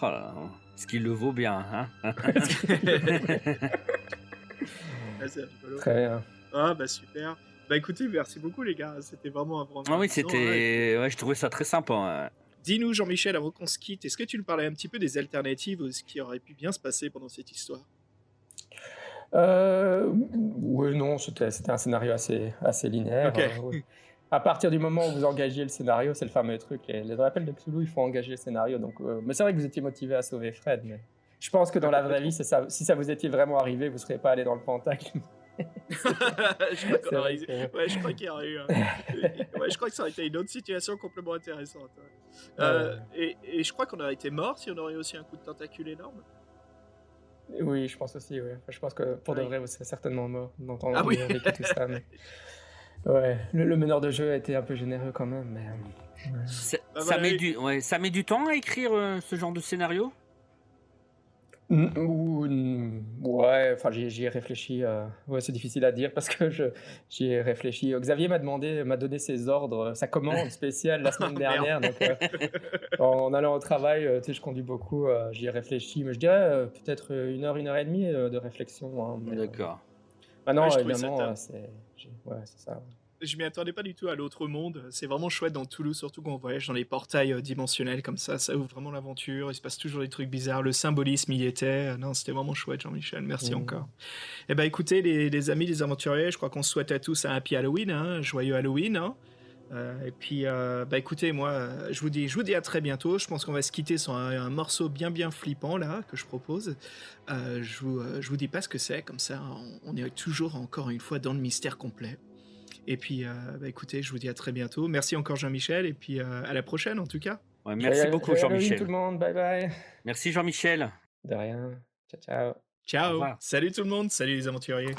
Oh là là, ce qu'il le vaut bien, hein. Ah, c'est rigolo. Très bien. Ah bah super. Bah écoutez, merci beaucoup les gars, c'était vraiment un grand Ah oui, plaisir. c'était... Ouais, je trouvais ça très sympa. Ouais. Dis-nous Jean-Michel, avant qu'on se quitte, est-ce que tu nous parlais un petit peu des alternatives ou ce qui aurait pu bien se passer pendant cette histoire? Oui, non, c'était un scénario assez linéaire. Ok. Oui. À partir du moment où vous engagez le scénario, c'est le fameux truc. Les appels de Cthulhu, il faut engager le scénario. Donc, mais c'est vrai que vous étiez motivé à sauver Fred. Mais je pense que dans la vraie vie, si ça vous était vraiment arrivé, vous ne seriez pas allé dans le Pentacle. Je crois qu'on C'est aurait... vrai que- Ouais, je crois qu'il y aurait eu... Ouais, je crois que ça aurait été une autre situation complètement intéressante. Et je crois qu'on aurait été mort si on aurait eu aussi un coup de tentacule énorme. Oui, je pense aussi. Ouais. Enfin, je pense que pour de Oui. vrai, vous serez certainement mort d'entendre Ah oui. vécu tout ça. Mais... Ouais, le meneur de jeu a été un peu généreux quand même. Mais... ouais. Ça, Bah, ça voilà, ça met du temps à écrire ce genre de scénario? Ouais, enfin j'y ai réfléchi. Ouais, c'est difficile à dire parce que j'y ai réfléchi. Xavier m'a donné ses ordres, sa commande spéciale la semaine Merde. dernière. Donc, en allant au travail, tu sais, je conduis beaucoup. J'y ai réfléchi, mais je dirais peut-être 1 heure et demie de réflexion. Hein, mais, D'accord. maintenant, Ouais, je trouvais ça évidemment, top. ouais, c'est ça. Je m'y attendais pas du tout à l'autre monde. C'est vraiment chouette dans Toulouse, surtout quand on voyage dans les portails dimensionnels comme ça. Ça ouvre vraiment l'aventure. Il se passe toujours des trucs bizarres. Le symbolisme y était. Non, c'était vraiment chouette, Jean-Michel. Merci encore. Eh ben, écoutez, les amis, les aventuriers, je crois qu'on se souhaite à tous un happy Halloween, hein, un joyeux Halloween. Hein. Et puis, bah écoutez, moi, je vous dis à très bientôt. Je pense qu'on va se quitter sur un morceau bien flippant là que je propose. Je vous dis pas ce que c'est, comme ça, on est toujours encore une fois dans le mystère complet. Et puis, bah écoutez, je vous dis à très bientôt. Merci encore Jean-Michel, et puis à la prochaine en tout cas. Ouais, merci beaucoup, Joyeux Halloween, Jean-Michel. tout le monde, bye bye. Merci, Jean-Michel. De rien. Ciao, ciao. Au Ciao, revoir. salut tout le monde, salut les aventuriers.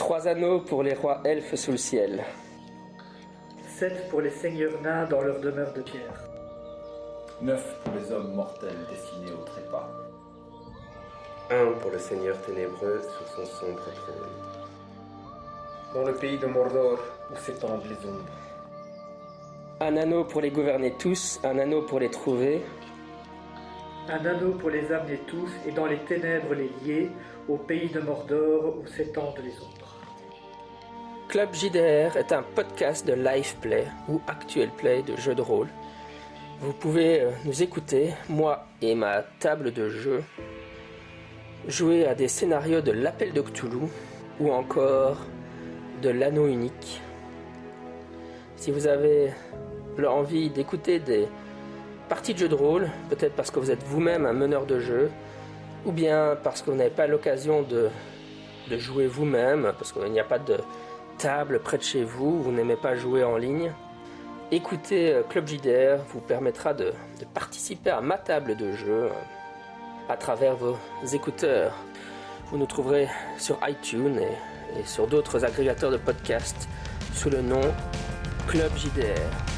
3 anneaux pour les rois elfes sous le ciel. 7 pour les seigneurs nains dans leur demeure de pierre. 9 pour les hommes mortels destinés au trépas. 1 pour le Seigneur ténébreux sur son sombre trône. Dans le pays de Mordor où s'étendent les ombres. Un anneau pour les gouverner tous, un anneau pour les trouver. Un anneau pour les amener tous et dans les ténèbres les lier au pays de Mordor où s'étendent les ombres. Club JDR est un podcast de live play ou actual play de jeux de rôle. Vous pouvez nous écouter, moi et ma table de jeu, jouer à des scénarios de l'Appel de Cthulhu ou encore de l'Anneau unique. Si vous avez envie d'écouter des parties de jeux de rôle, peut-être parce que vous êtes vous-même un meneur de jeu, ou bien parce que vous n'avez pas l'occasion de jouer vous-même, parce qu'il n'y a pas de table près de chez vous, vous n'aimez pas jouer en ligne, écouter Club JDR vous permettra de participer à ma table de jeu à travers vos écouteurs. Vous nous trouverez sur iTunes et sur d'autres agrégateurs de podcasts sous le nom Club JDR.